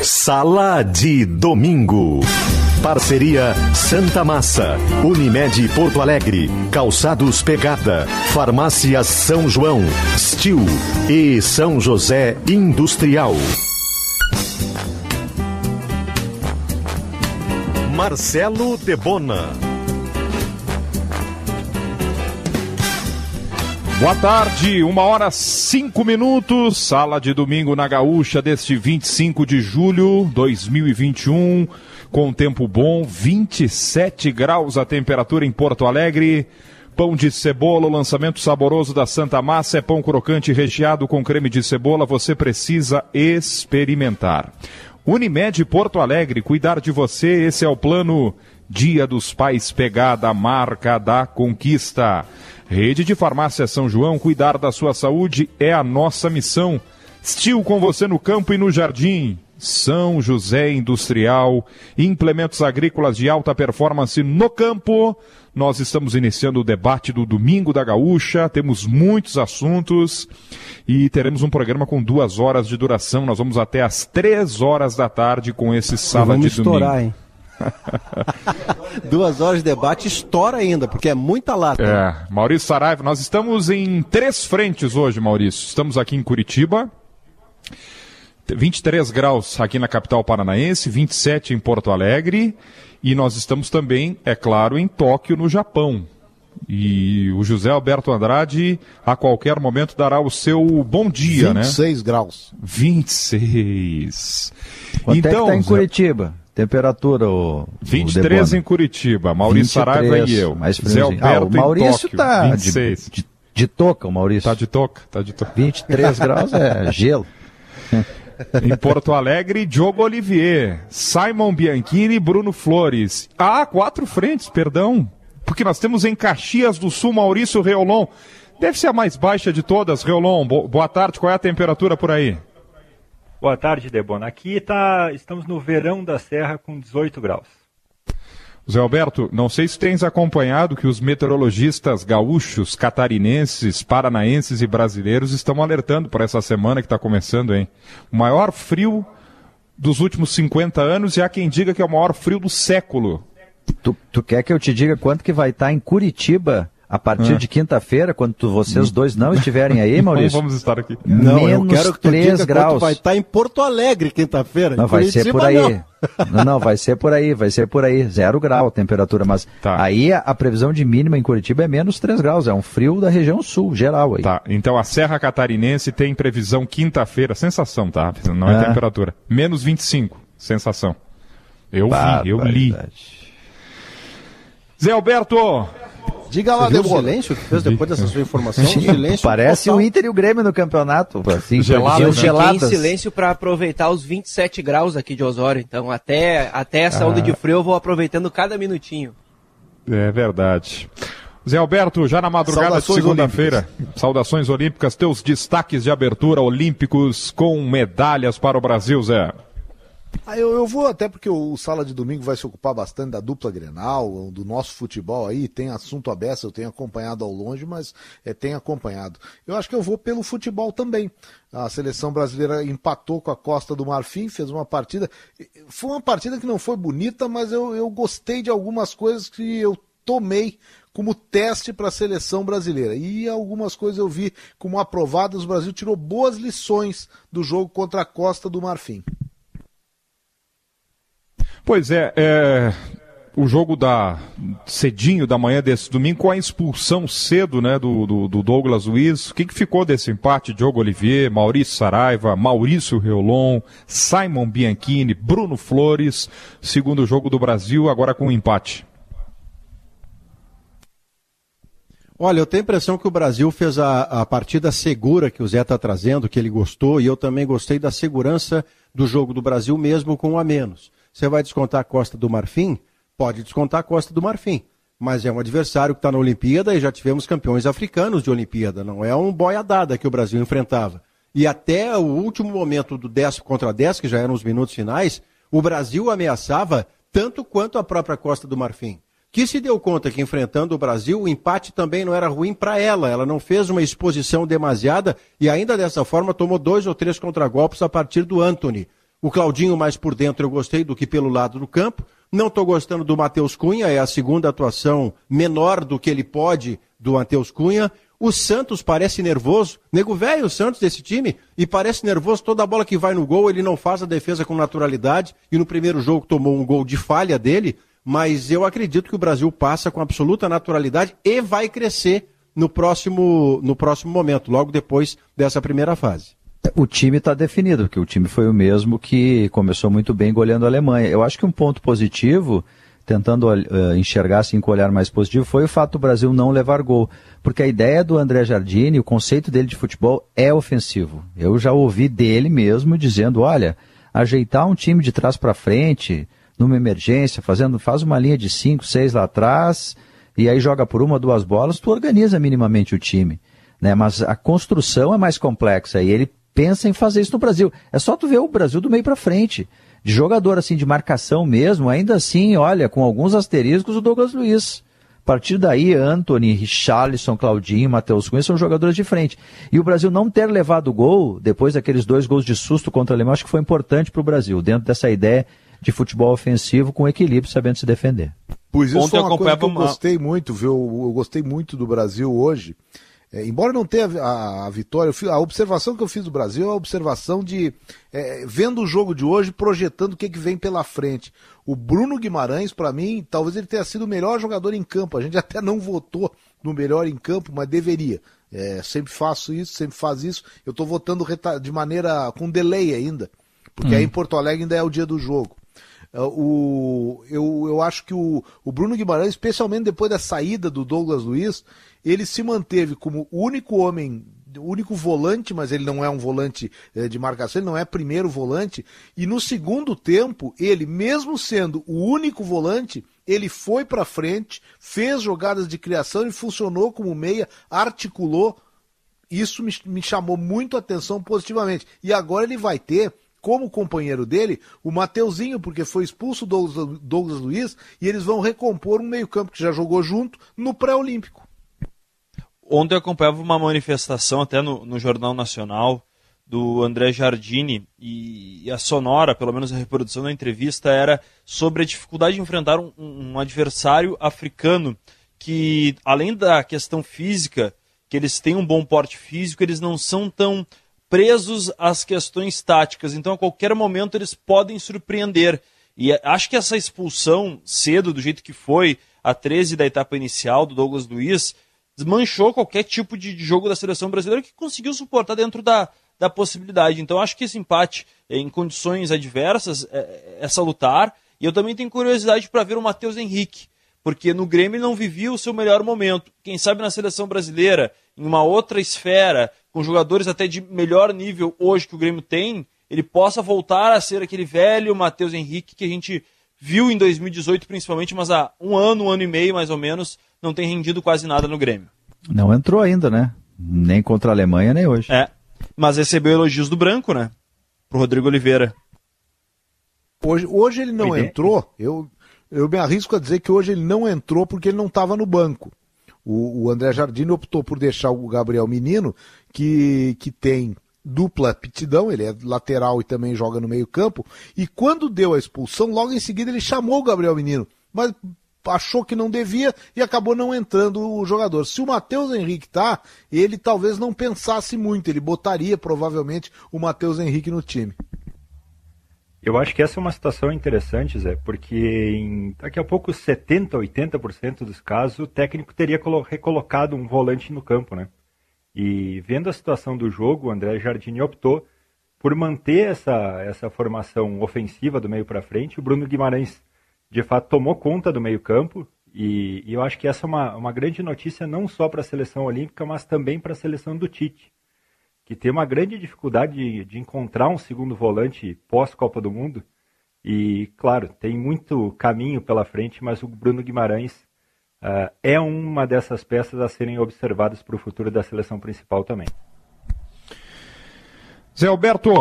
Sala de Domingo. Parceria Santa Massa, Unimed Porto Alegre, Calçados Pegada, Farmácias São João, Stil e São José Industrial. Marcelo Debona. Boa tarde, 1h05, Sala de Domingo na Gaúcha deste 25 de julho de 2021, com tempo bom, 27 graus a temperatura em Porto Alegre. Pão de cebola, o lançamento saboroso da Santa Massa, é pão crocante recheado com creme de cebola, você precisa experimentar. Unimed Porto Alegre, cuidar de você, esse é o plano Dia dos Pais Pegada, marca da conquista. Rede de Farmácia São João, cuidar da sua saúde é a nossa missão. Stil com você no campo e no jardim. São José Industrial, implementos agrícolas de alta performance no campo. Nós estamos iniciando o debate do Domingo da Gaúcha, temos muitos assuntos e teremos um programa com 2 horas de duração. Nós vamos até às 3 horas da tarde com esse Sala de Domingo. Vamos estourar, hein? 2 horas de debate, estoura ainda, porque é muita lata. Maurício Saraiva, nós estamos em 3 frentes hoje, Maurício. Estamos aqui em Curitiba, 23 graus aqui na capital paranaense, 27 em Porto Alegre, e nós estamos também, é claro, em Tóquio, no Japão. E o José Alberto Andrade, a qualquer momento, dará o seu bom dia, 26 graus. 26. Quanto então, é que tá em Curitiba? Temperatura, 23 em Curitiba, Maurício Saraiva e eu. Zé Alberto o Maurício em Tóquio, tá 26. De touca, o Maurício. Tá de touca. 23 graus é gelo. Em Porto Alegre, Diogo Olivier, Simon Bianchini e Bruno Flores. 4 frentes, perdão. Porque nós temos em Caxias do Sul, Maurício Reolon. Deve ser a mais baixa de todas, Reolon. Boa tarde, qual é a temperatura por aí? Boa tarde, Debona. Aqui estamos no verão da Serra com 18 graus. Zé Alberto, não sei se tens acompanhado que os meteorologistas gaúchos, catarinenses, paranaenses e brasileiros estão alertando para essa semana que está começando, hein? O maior frio dos últimos 50 anos e há quem diga que é o maior frio do século. Tu quer que eu te diga quanto que vai estar em Curitiba a partir de quinta-feira, quando vocês dois não estiverem aí, Maurício? Não vamos estar aqui. Não, eu quero que tu 3 diga graus. Quanto vai estar em Porto Alegre quinta-feira. Não, vai ser por aí. Não, vai ser por aí. 0 grau a temperatura, mas aí a previsão de mínima em Curitiba é menos 3 graus, é um frio da região sul, geral aí. Tá, então a Serra Catarinense tem previsão quinta-feira, sensação, tá? Não é temperatura. Menos 25, sensação. Eu li. Zé Alberto! Diga lá, o silêncio que fez depois dessa sua informação. Silêncio parece total. O Inter e o Grêmio no campeonato. Assim, eu fiquei em silêncio para aproveitar os 27 graus aqui de Osório. Então, até essa onda de frio, eu vou aproveitando cada minutinho. É verdade. Zé Alberto, já na madrugada de segunda-feira, saudações olímpicas, teus destaques de abertura olímpicos com medalhas para o Brasil, Zé. Eu vou até porque o Sala de Domingo vai se ocupar bastante da dupla Grenal, do nosso futebol aí, tem assunto aberto, eu tenho acompanhado ao longe, mas tenho acompanhado. Eu acho que eu vou pelo futebol também. A seleção brasileira empatou com a Costa do Marfim, fez uma partida, foi uma partida que não foi bonita, mas eu gostei de algumas coisas que eu tomei como teste para a seleção brasileira. E algumas coisas eu vi como aprovadas, o Brasil tirou boas lições do jogo contra a Costa do Marfim. Pois o jogo cedinho da manhã desse domingo, com a expulsão cedo, né, do Douglas Luiz. O que ficou desse empate? Diogo Olivier, Maurício Saraiva, Maurício Reolon, Simon Bianchini, Bruno Flores. Segundo jogo do Brasil, agora com um empate. Olha, eu tenho a impressão que o Brasil fez a partida segura que o Zé está trazendo, que ele gostou, e eu também gostei da segurança do jogo do Brasil, mesmo com um a menos. Você vai descontar a Costa do Marfim? Pode descontar a Costa do Marfim, mas é um adversário que está na Olimpíada e já tivemos campeões africanos de Olimpíada, não é um boiadada que o Brasil enfrentava. E até o último momento do 10 contra 10, que já eram os minutos finais, o Brasil ameaçava tanto quanto a própria Costa do Marfim, que se deu conta que enfrentando o Brasil, o empate também não era ruim para ela não fez uma exposição demasiada e ainda dessa forma tomou 2 ou 3 contragolpes a partir do Antony. O Claudinho mais por dentro eu gostei do que pelo lado do campo. Não estou gostando do Matheus Cunha, é a segunda atuação menor do que ele pode do Matheus Cunha. O Santos parece nervoso. Nego velho, o Santos desse time, e parece nervoso. Toda bola que vai no gol, ele não faz a defesa com naturalidade. E no primeiro jogo tomou um gol de falha dele. Mas eu acredito que o Brasil passa com absoluta naturalidade e vai crescer no próximo momento, logo depois dessa primeira fase. O time está definido, porque o time foi o mesmo que começou muito bem goleando a Alemanha. Eu acho que um ponto positivo, tentando enxergar assim com um olhar mais positivo, foi o fato do Brasil não levar gol. Porque a ideia do André Jardine, o conceito dele de futebol é ofensivo. Eu já ouvi dele mesmo dizendo, olha, ajeitar um time de trás para frente, numa emergência, faz uma linha de 5, 6 lá atrás, e aí joga por 1 ou 2 bolas, tu organiza minimamente o time. Né? Mas a construção é mais complexa, e ele pensa em fazer isso no Brasil. É só tu ver o Brasil do meio para frente. De jogador assim, de marcação mesmo, ainda assim, olha, com alguns asteriscos, o Douglas Luiz. A partir daí, Antony, Richarlison, Claudinho, Matheus Cunha são jogadores de frente. E o Brasil não ter levado gol, depois daqueles 2 gols de susto contra a Alemanha, acho que foi importante para o Brasil, dentro dessa ideia de futebol ofensivo com equilíbrio, sabendo se defender. Pois isso foi uma coisa que eu gostei muito, viu? Eu gostei muito do Brasil hoje. Embora não tenha a vitória, a observação que eu fiz do Brasil é a observação de, vendo o jogo de hoje, projetando o que vem pela frente. O Bruno Guimarães, para mim, talvez ele tenha sido o melhor jogador em campo. A gente até não votou no melhor em campo, mas deveria. Sempre faço isso, sempre faz isso. Eu estou votando de maneira com delay ainda, porque aí em Porto Alegre ainda é o dia do jogo. Eu acho que o Bruno Guimarães, especialmente depois da saída do Douglas Luiz, ele se manteve como o único homem, o único volante, mas ele não é um volante de marcação, ele não é primeiro volante, e no segundo tempo, ele, mesmo sendo o único volante, ele foi para frente, fez jogadas de criação e funcionou como meia, articulou. Isso me chamou muito a atenção positivamente. E agora ele vai ter como companheiro dele, o Mateuzinho, porque foi expulso o Douglas Luiz, e eles vão recompor um meio-campo que já jogou junto no pré-olímpico. Ontem eu acompanhava uma manifestação até no Jornal Nacional do André Jardine, e a sonora, pelo menos a reprodução da entrevista, era sobre a dificuldade de enfrentar um adversário africano que, além da questão física, que eles têm um bom porte físico, eles não são tão presos às questões táticas, então a qualquer momento eles podem surpreender. E acho que essa expulsão cedo, do jeito que foi, a 13 da etapa inicial do Douglas Luiz, desmanchou qualquer tipo de jogo da seleção brasileira que conseguiu suportar dentro da possibilidade. Então acho que esse empate em condições adversas é salutar, e eu também tenho curiosidade para ver o Matheus Henrique, porque no Grêmio ele não vivia o seu melhor momento. Quem sabe na seleção brasileira, em uma outra esfera, com jogadores até de melhor nível hoje que o Grêmio tem, ele possa voltar a ser aquele velho Matheus Henrique que a gente viu em 2018 principalmente, mas há um ano e meio mais ou menos, não tem rendido quase nada no Grêmio. Não entrou ainda, né? Nem contra a Alemanha, nem hoje. Mas recebeu elogios do Branco, né? Pro Rodrigo Oliveira. Hoje ele não entrou, eu me arrisco a dizer que hoje ele não entrou porque ele não estava no banco. O André Jardine optou por deixar o Gabriel Menino, que tem dupla aptidão, ele é lateral e também joga no meio campo, e quando deu a expulsão, logo em seguida ele chamou o Gabriel Menino, mas achou que não devia e acabou não entrando o jogador. Se o Matheus Henrique tá, ele talvez não pensasse muito, ele botaria provavelmente o Matheus Henrique no time. Eu acho que essa é uma situação interessante, Zé, porque daqui a pouco 70%, 80% dos casos o técnico teria recolocado um volante no campo, né? E vendo a situação do jogo, o André Jardine optou por manter essa formação ofensiva do meio para frente. O Bruno Guimarães, de fato, tomou conta do meio campo, e eu acho que essa é uma grande notícia não só para a seleção olímpica, mas também para a seleção do Tite, que tem uma grande dificuldade de encontrar um segundo volante pós-Copa do Mundo. E, claro, tem muito caminho pela frente, mas o Bruno Guimarães é uma dessas peças a serem observadas para o futuro da seleção principal também. Zé Alberto,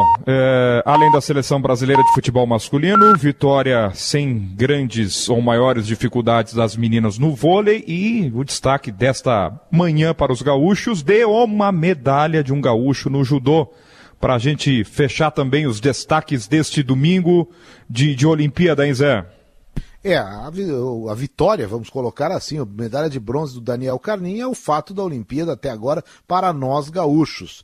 além da seleção brasileira de futebol masculino, vitória sem grandes ou maiores dificuldades das meninas no vôlei, e o destaque desta manhã para os gaúchos de uma medalha de um gaúcho no judô. para a gente fechar também os destaques deste domingo de Olimpíada, hein, Zé? A vitória, vamos colocar assim, a medalha de bronze do Daniel Carnin é o fato da Olimpíada até agora para nós gaúchos.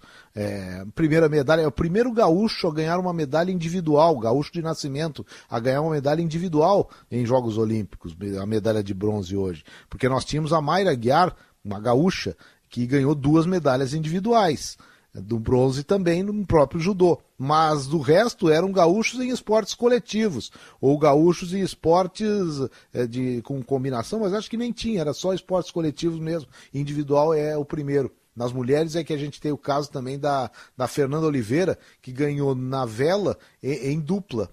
Primeira medalha, é o primeiro gaúcho a ganhar uma medalha individual, gaúcho de nascimento, a ganhar uma medalha individual em Jogos Olímpicos, a medalha de bronze hoje. Porque nós tínhamos a Mayra Aguiar, uma gaúcha, que ganhou 2 medalhas individuais. Do bronze também no próprio judô, mas do resto eram gaúchos em esportes coletivos, ou gaúchos em esportes com combinação, mas acho que nem tinha, era só esportes coletivos mesmo, individual é o primeiro. Nas mulheres é que a gente tem o caso também da Fernanda Oliveira, que ganhou na vela em dupla,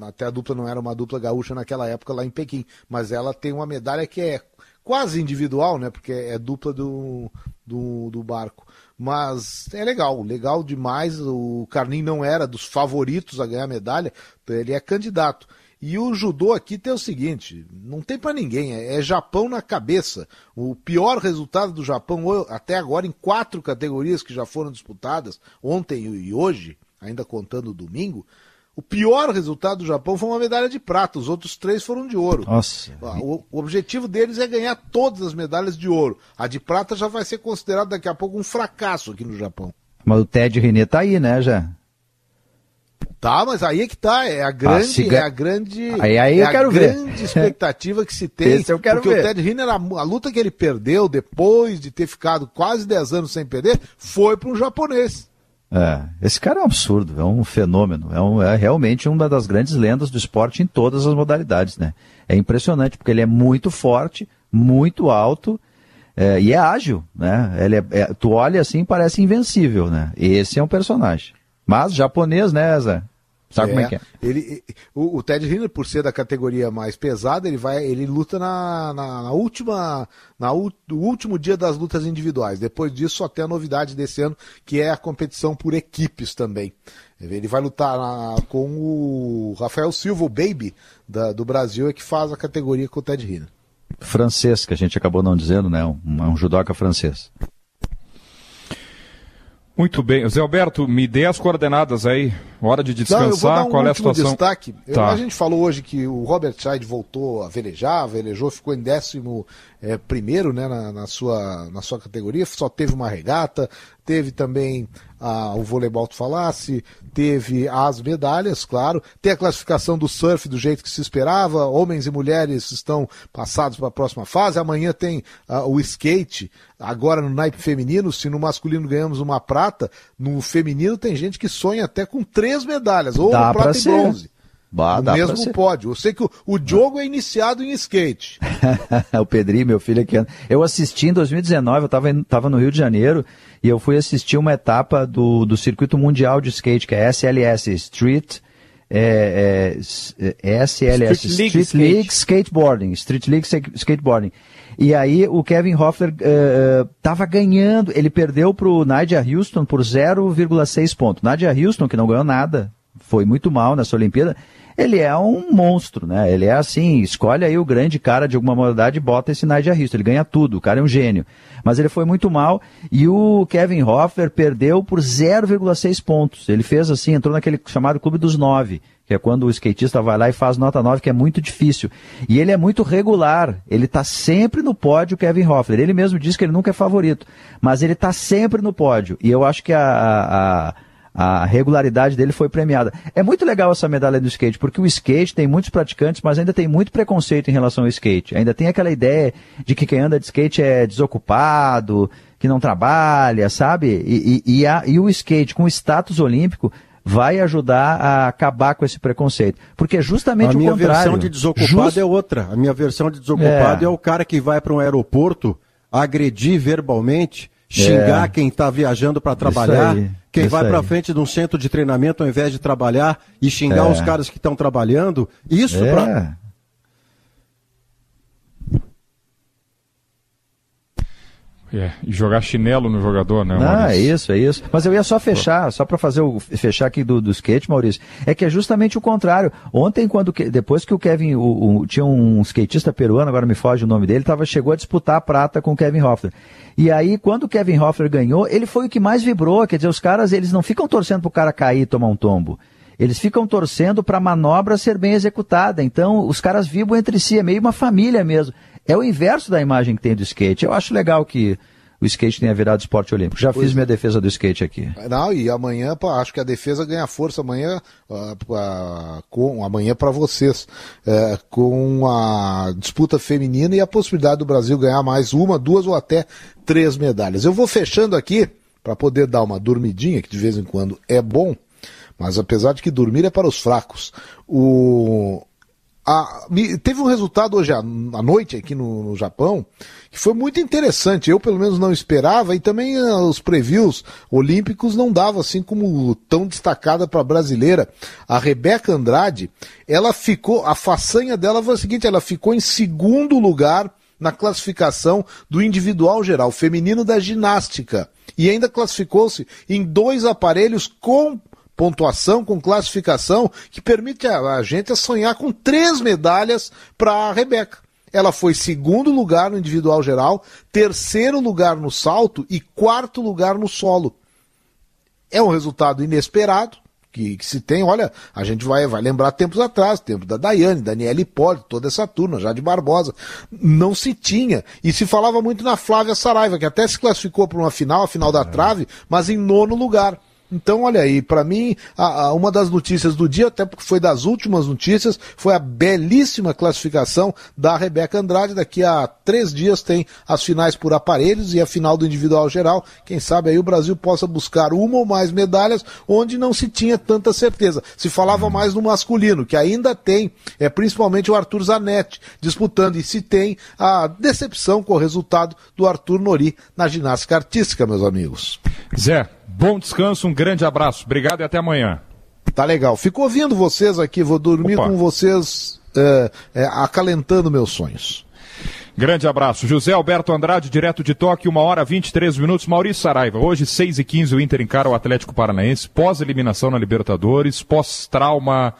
até a dupla não era uma dupla gaúcha naquela época lá em Pequim, mas ela tem uma medalha que é quase individual, né? Porque é dupla do barco. Mas é legal demais. O Carnin não era dos favoritos a ganhar medalha, ele é candidato. E o judô aqui tem o seguinte, não tem pra ninguém, é Japão na cabeça. O pior resultado do Japão até agora em 4 categorias que já foram disputadas, ontem e hoje, ainda contando o domingo, o pior resultado do Japão foi uma medalha de prata, os outros 3 foram de ouro. Nossa. O objetivo deles é ganhar todas as medalhas de ouro. A de prata já vai ser considerada daqui a pouco um fracasso aqui no Japão. Mas o Ted Rinné tá aí, né, já? Tá, mas aí é que tá, é a grande expectativa que se tem. Esse eu quero porque ver. O Ted Rinné, a luta que ele perdeu depois de ter ficado quase 10 anos sem perder, foi para um japonês. Esse cara é um absurdo, é um fenômeno, é realmente uma das grandes lendas do esporte em todas as modalidades, né? É impressionante, porque ele é muito forte, muito alto e é ágil, né? Tu olha assim, parece invencível, né? Esse é um personagem. Mas japonês, né, Zé? Sabe como é que é? O Ted Rinné, por ser da categoria mais pesada, ele luta no último dia das lutas individuais. Depois disso, só tem a novidade desse ano, que é a competição por equipes também. Ele vai lutar com o Rafael Silva, o Baby do Brasil, que faz a categoria com o Ted Rinné. Francês, que a gente acabou não dizendo, né? Um judoca francês. Muito bem. Zé Alberto, me dê as coordenadas aí. Hora de descansar. Eu vou dar qual é a situação? Destaque. Tá. A gente falou hoje que o Robert Scheid voltou a velejar, velejou, ficou em 11º, né, na sua categoria, só teve uma regata, teve também o voleibol, tu falasse, teve as medalhas, claro, tem a classificação do surf do jeito que se esperava, homens e mulheres estão passados para a próxima fase, amanhã tem o skate, agora no naipe feminino, se no masculino ganhamos uma prata, no feminino tem gente que sonha até com 3 medalhas, ou prata e bronze. No mesmo pódio. Eu sei que o Diogo é iniciado em skate. O Pedrinho, meu filho aqui. Eu assisti em 2019, eu estava no Rio de Janeiro, e eu fui assistir uma etapa do Circuito Mundial de Skate, que é SLS, Street League Skateboarding. Street League Skateboarding. E aí o Kevin Hoffler estava ganhando, ele perdeu para o Nadia Houston por 0,6 pontos. Nadia Houston, que não ganhou nada, foi muito mal nessa Olimpíada, ele é um monstro, né? Ele é assim, escolhe aí o grande cara de alguma modalidade e bota esse Nadia Houston, ele ganha tudo, o cara é um gênio. Mas ele foi muito mal e o Kevin Hoffler perdeu por 0,6 pontos. Ele fez assim, entrou naquele chamado Clube dos 9, que é quando o skatista vai lá e faz nota 9, que é muito difícil. E ele é muito regular, ele está sempre no pódio, o Kevin Hoffler. Ele mesmo diz que ele nunca é favorito, mas ele está sempre no pódio. E eu acho que a regularidade dele foi premiada. É muito legal essa medalha do skate, porque o skate tem muitos praticantes, mas ainda tem muito preconceito em relação ao skate. Ainda tem aquela ideia de que quem anda de skate é desocupado, que não trabalha, sabe? E o skate com status olímpico vai ajudar a acabar com esse preconceito. Porque é justamente o contrário. A minha versão de desocupado é outra. A minha versão de desocupado é o cara que vai para um aeroporto agredir verbalmente, xingar quem está viajando para trabalhar, quem vai para frente de um centro de treinamento ao invés de trabalhar e xingar os caras que estão trabalhando. Isso E jogar chinelo no jogador, né, Maurício? É isso. Mas eu ia só fechar, só para fechar aqui do skate, Maurício, é que é justamente o contrário. Ontem, depois que o Kevin, tinha um skatista peruano, agora me foge o nome dele, chegou a disputar a prata com o Kevin Hoffler. E aí, quando o Kevin Hoffler ganhou, ele foi o que mais vibrou, quer dizer, os caras, eles não ficam torcendo pro cara cair e tomar um tombo. Eles ficam torcendo para a manobra ser bem executada. Então, os caras vibram entre si, é meio uma família mesmo. É o inverso da imagem que tem do skate. Eu acho legal que o skate tenha virado esporte olímpico. Já fiz minha defesa do skate aqui. Não, e amanhã, acho que a defesa ganha força amanhã, amanhã para vocês, com a disputa feminina e a possibilidade do Brasil ganhar mais 1, 2 ou até 3 medalhas. Eu vou fechando aqui, para poder dar uma dormidinha, que de vez em quando é bom, mas apesar de que dormir é para os fracos. Teve um resultado hoje à noite aqui no Japão, que foi muito interessante. Eu, pelo menos, não esperava, e também os previews olímpicos não davam assim como tão destacada para a brasileira. A Rebeca Andrade, a façanha dela foi a seguinte: ela ficou em 2º lugar na classificação do individual geral, feminino da ginástica, e ainda classificou-se em 2 aparelhos com pontuação, com classificação, que permite a gente sonhar com 3 medalhas para a Rebeca. Ela foi 2º lugar no individual geral, 3º lugar no salto e 4º lugar no solo. É um resultado inesperado, que se tem, olha, a gente vai lembrar tempos atrás, tempo da Daiane, Daniela Hipólito, toda essa turma, Jade Barbosa, não se tinha, e se falava muito na Flávia Saraiva, que até se classificou para a final da trave, mas em 9º lugar. Então, olha aí, para mim, uma das notícias do dia, até porque foi das últimas notícias, foi a belíssima classificação da Rebeca Andrade. Daqui a 3 dias tem as finais por aparelhos e a final do individual geral. Quem sabe aí o Brasil possa buscar 1 ou mais medalhas onde não se tinha tanta certeza. Se falava mais no masculino, que ainda tem, principalmente o Arthur Zanetti disputando, e se tem a decepção com o resultado do Arthur Nori na ginástica artística, meus amigos. Zé, bom descanso, um grande abraço, obrigado e até amanhã. Tá legal, fico ouvindo vocês aqui, vou dormir com vocês, acalentando meus sonhos. Grande abraço. José Alberto Andrade, direto de Tóquio, 1h23. Maurício Saraiva, hoje 6h15 o Inter encara o Atlético Paranaense, pós-eliminação na Libertadores, pós-trauma,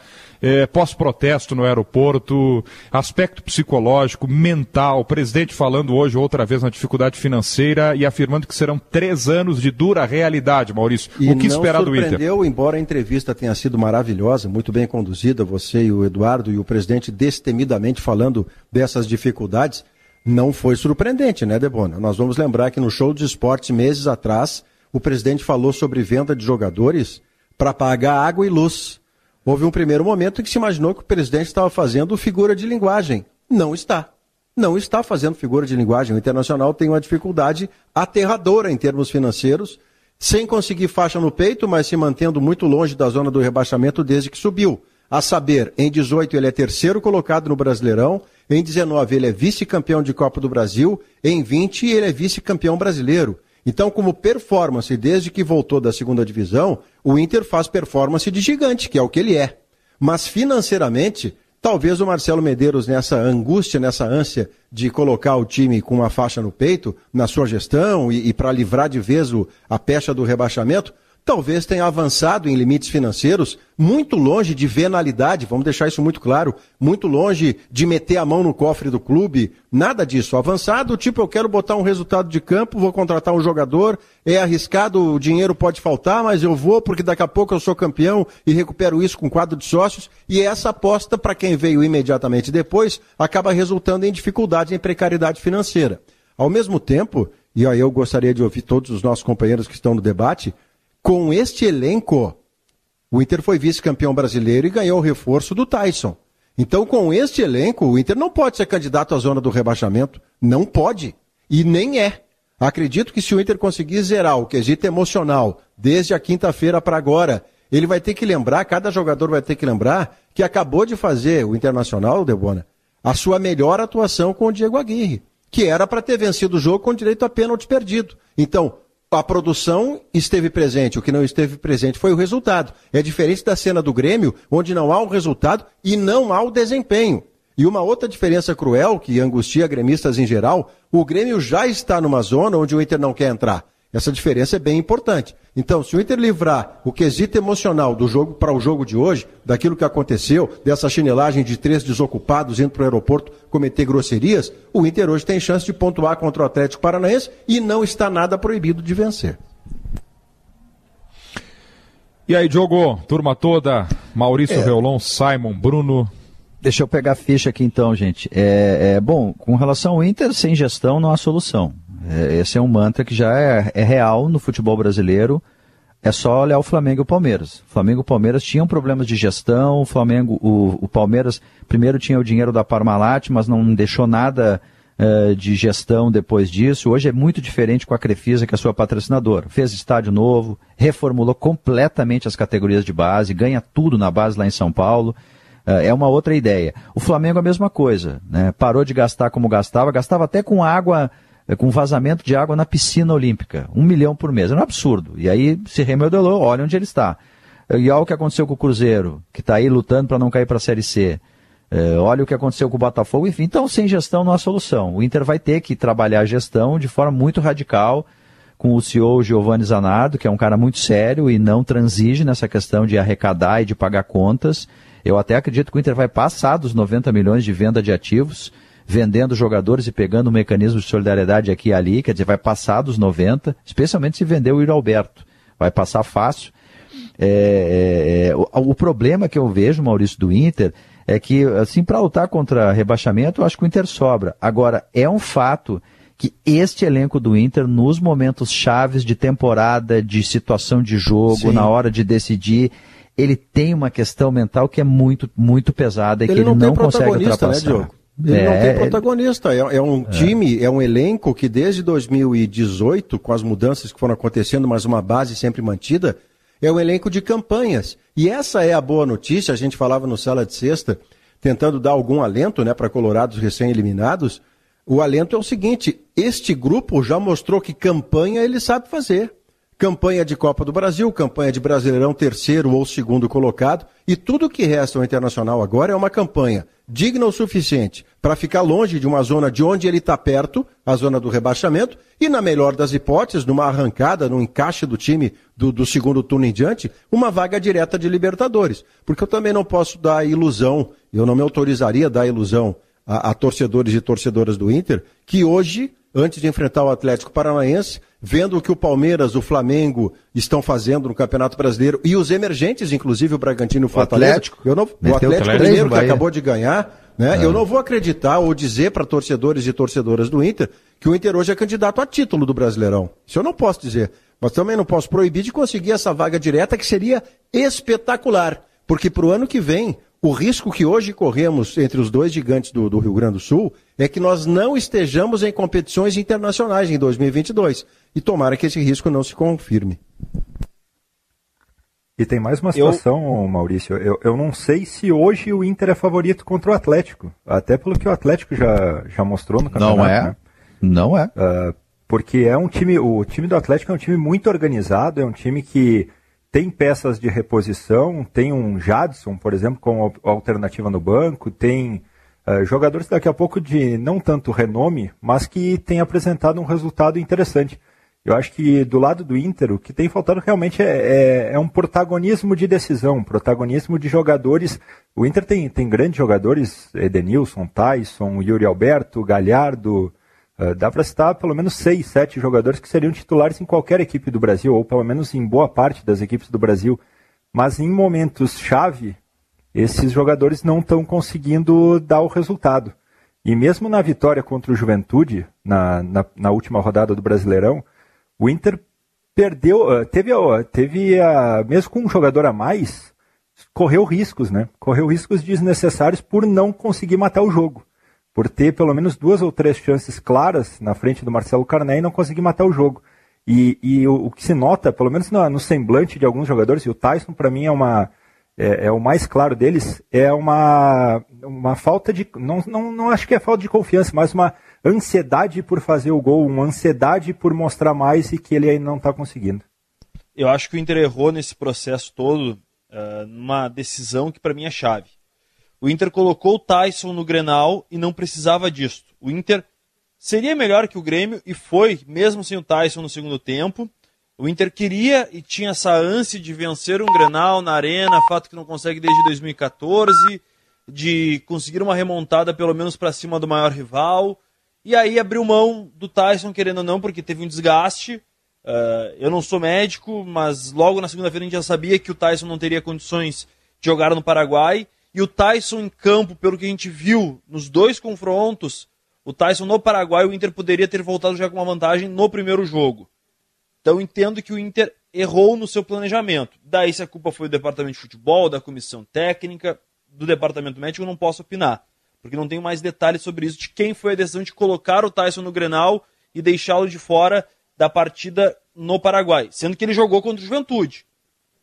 pós-protesto no aeroporto, aspecto psicológico, mental, o presidente falando hoje outra vez na dificuldade financeira e afirmando que serão 3 anos de dura realidade, Maurício. O que esperar do Inter? Embora a entrevista tenha sido maravilhosa, muito bem conduzida, você e o Eduardo e o presidente destemidamente falando dessas dificuldades, não foi surpreendente, né, Debona? Nós vamos lembrar que no show de esportes, meses atrás, o presidente falou sobre venda de jogadores para pagar água e luz. Houve um primeiro momento em que se imaginou que o presidente estava fazendo figura de linguagem. Não está. Não está fazendo figura de linguagem. O Internacional tem uma dificuldade aterradora em termos financeiros, sem conseguir faixa no peito, mas se mantendo muito longe da zona do rebaixamento desde que subiu. A saber, em 18 ele é 3º colocado no Brasileirão, em 19 ele é vice-campeão de Copa do Brasil, em 20 ele é vice-campeão brasileiro. Então, como performance, desde que voltou da 2ª divisão, o Inter faz performance de gigante, que é o que ele é. Mas financeiramente, talvez o Marcelo Medeiros, nessa angústia, nessa ânsia de colocar o time com uma faixa no peito, na sua gestão e para livrar de vez a pecha do rebaixamento, talvez tenha avançado em limites financeiros muito longe de venalidade, vamos deixar isso muito claro, muito longe de meter a mão no cofre do clube, nada disso. Avançado, tipo, eu quero botar um resultado de campo, vou contratar um jogador, é arriscado, o dinheiro pode faltar, mas eu vou porque daqui a pouco eu sou campeão e recupero isso com quadro de sócios, e essa aposta, para quem veio imediatamente depois, acaba resultando em dificuldade, em precariedade financeira. Ao mesmo tempo, e aí eu gostaria de ouvir todos os nossos companheiros que estão no debate, com este elenco, o Inter foi vice-campeão brasileiro e ganhou o reforço do Tyson. Então, com este elenco, o Inter não pode ser candidato à zona do rebaixamento. Não pode. E nem é. Acredito que se o Inter conseguir zerar o quesito emocional desde a quinta-feira para agora, ele vai ter que lembrar, cada jogador vai ter que lembrar, que acabou de fazer o Internacional, Debona, a sua melhor atuação com o Diego Aguirre, que era para ter vencido o jogo com direito a pênalti perdido. Então, a produção esteve presente, o que não esteve presente foi o resultado. É diferente da cena do Grêmio, onde não há o resultado e não há o desempenho. E uma outra diferença cruel, que angustia gremistas em geral, o Grêmio já está numa zona onde o Inter não quer entrar. Essa diferença é bem importante. Então, se o Inter livrar o quesito emocional do jogo para o jogo de hoje, daquilo que aconteceu, dessa chinelagem de 3 desocupados indo para o aeroporto cometer grosserias, o Inter hoje tem chance de pontuar contra o Atlético Paranaense e não está nada proibido de vencer. E aí, Diogo, turma toda, Maurício Reolon, Simon, Bruno... Deixa eu pegar a ficha aqui então, gente. Bom, com relação ao Inter, sem gestão não há solução. Esse é um mantra que já é real no futebol brasileiro. É só olhar o Flamengo e o Palmeiras. O Flamengo e o Palmeiras tinham problemas de gestão. O Palmeiras primeiro tinha o dinheiro da Parmalat, mas não deixou nada de gestão depois disso. Hoje é muito diferente com a Crefisa, que é a sua patrocinadora. Fez estádio novo, reformulou completamente as categorias de base, ganha tudo na base lá em São Paulo. É uma outra ideia. O Flamengo é a mesma coisa, né? Parou de gastar como gastava até com água, com vazamento de água na piscina olímpica, 1 milhão por mês, era um absurdo. E aí se remodelou, olha onde ele está. E olha o que aconteceu com o Cruzeiro, que está aí lutando para não cair para a Série C. Olha o que aconteceu com o Botafogo, enfim. Então, sem gestão não há solução. O Inter vai ter que trabalhar a gestão de forma muito radical, com o CEO Giovanni Zanardo, que é um cara muito sério e não transige nessa questão de arrecadar e de pagar contas. Eu até acredito que o Inter vai passar dos 90 milhões de venda de ativos, vendendo jogadores e pegando um mecanismo de solidariedade aqui e ali, quer dizer, vai passar dos 90, especialmente se vender o Yuri Alberto. Vai passar fácil. O problema que eu vejo, Maurício, do Inter, é que, assim, para lutar contra rebaixamento, eu acho que o Inter sobra. Agora, é um fato que este elenco do Inter, nos momentos chaves de temporada, de situação de jogo, sim, na hora de decidir, ele tem uma questão mental que é muito, muito pesada e que ele não consegue ultrapassar. Né, Diogo? Ele não tem protagonista, é um time, é um elenco que desde 2018, com as mudanças que foram acontecendo, mas uma base sempre mantida, é um elenco de campanhas. E essa é a boa notícia, a gente falava no Sala de Sexta, tentando dar algum alento, né, para colorados recém-eliminados. O alento é o seguinte, este grupo já mostrou que campanha ele sabe fazer. Campanha de Copa do Brasil, campanha de Brasileirão terceiro ou segundo colocado, e tudo que resta ao Internacional agora é uma campanha digna o suficiente para ficar longe de uma zona de onde ele está perto, a zona do rebaixamento, e na melhor das hipóteses, numa arrancada, num encaixe do time do segundo turno em diante, uma vaga direta de Libertadores. Porque eu também não posso dar ilusão, eu não me autorizaria a dar ilusão a torcedores e torcedoras do Inter, que hoje, antes de enfrentar o Atlético Paranaense, vendo o que o Palmeiras, o Flamengo estão fazendo no Campeonato Brasileiro, e os emergentes, inclusive o Bragantino e o Fortaleza, o Atlético Mineiro, que acabou de ganhar, né? Eu não vou acreditar ou dizer para torcedores e torcedoras do Inter que o Inter hoje é candidato a título do Brasileirão. Isso eu não posso dizer. Mas também não posso proibir de conseguir essa vaga direta, que seria espetacular. Porque para o ano que vem, o risco que hoje corremos entre os dois gigantes do Rio Grande do Sul é que nós não estejamos em competições internacionais em 2022. E tomara que esse risco não se confirme. E tem mais uma situação, Maurício. Eu não sei se hoje o Inter é favorito contra o Atlético. Até pelo que o Atlético já mostrou no campeonato. Não é. Né? Não é. Porque é um time. O time do Atlético é um time muito organizado, é um time que tem peças de reposição, tem um Jadson, por exemplo, como alternativa no banco, tem jogadores daqui a pouco de não tanto renome, mas que tem apresentado um resultado interessante. Eu acho que do lado do Inter, o que tem faltado realmente é um protagonismo de decisão, um protagonismo de jogadores. O Inter tem grandes jogadores, Edenilson, Tyson, Yuri Alberto, Galhardo. Dá para citar pelo menos 6, 7 jogadores que seriam titulares em qualquer equipe do Brasil, ou pelo menos em boa parte das equipes do Brasil. Mas em momentos-chave, esses jogadores não estão conseguindo dar o resultado. E mesmo na vitória contra o Juventude, na última rodada do Brasileirão, o Inter perdeu, mesmo com um jogador a mais, correu riscos, né? Correu riscos desnecessários por não conseguir matar o jogo. Por ter pelo menos 2 ou 3 chances claras na frente do Marcelo Carné e não conseguir matar o jogo. E o que se nota, pelo menos no semblante de alguns jogadores, e o Tyson para mim é o mais claro deles, é uma falta de, não acho que é falta de confiança, mas uma ansiedade por fazer o gol, uma ansiedade por mostrar mais e que ele ainda não está conseguindo. Eu acho que o Inter errou nesse processo todo numa decisão que para mim é chave. O Inter colocou o Tyson no Grenal e não precisava disso. O Inter seria melhor que o Grêmio e foi, mesmo sem o Tyson no segundo tempo. O Inter queria e tinha essa ânsia de vencer um Grenal na Arena, fato que não consegue desde 2014, de conseguir uma remontada pelo menos para cima do maior rival. E aí abriu mão do Tyson, querendo ou não, porque teve um desgaste. Eu não sou médico, mas logo na segunda-feira a gente já sabia que o Tyson não teria condições de jogar no Paraguai. E o Tyson em campo, pelo que a gente viu nos dois confrontos, o Tyson no Paraguai, o Inter poderia ter voltado já com uma vantagem no primeiro jogo. Então entendo que o Inter errou no seu planejamento. Daí se a culpa foi do departamento de futebol, da comissão técnica, do departamento médico, eu não posso opinar. Porque não tenho mais detalhes sobre isso, de quem foi a decisão de colocar o Tyson no Grenal e deixá-lo de fora da partida no Paraguai. Sendo que ele jogou contra o Juventude.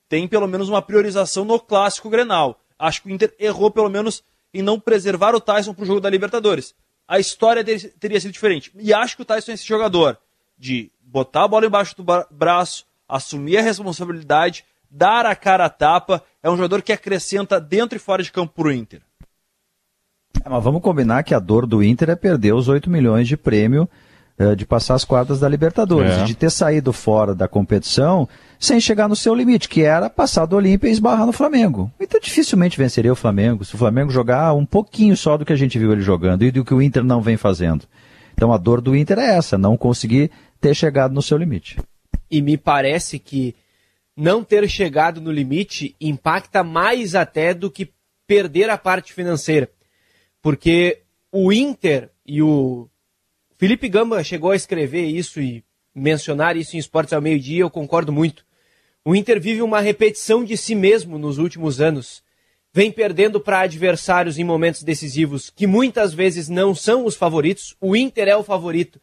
Tem pelo menos uma priorização no clássico Grenal. Acho que o Inter errou pelo menos em não preservar o Tyson para o jogo da Libertadores. A história dele teria sido diferente. E acho que o Tyson é esse jogador de botar a bola embaixo do braço, assumir a responsabilidade, dar a cara a tapa. É um jogador que acrescenta dentro e fora de campo para o Inter. Mas vamos combinar que a dor do Inter é perder os 8 milhões de prêmio de passar as quartas da Libertadores, de ter saído fora da competição sem chegar no seu limite, que era passar do Olímpia e esbarrar no Flamengo. Então dificilmente venceria o Flamengo, se o Flamengo jogar um pouquinho só do que a gente viu ele jogando e do que o Inter não vem fazendo. Então a dor do Inter é essa, não conseguir ter chegado no seu limite. E me parece que não ter chegado no limite impacta mais até do que perder a parte financeira. Porque o Inter e o Felipe Gamba chegou a escrever isso e mencionar isso em Esportes ao Meio-Dia, eu concordo muito. O Inter vive uma repetição de si mesmo nos últimos anos. Vem perdendo para adversários em momentos decisivos que muitas vezes não são os favoritos. O Inter é o favorito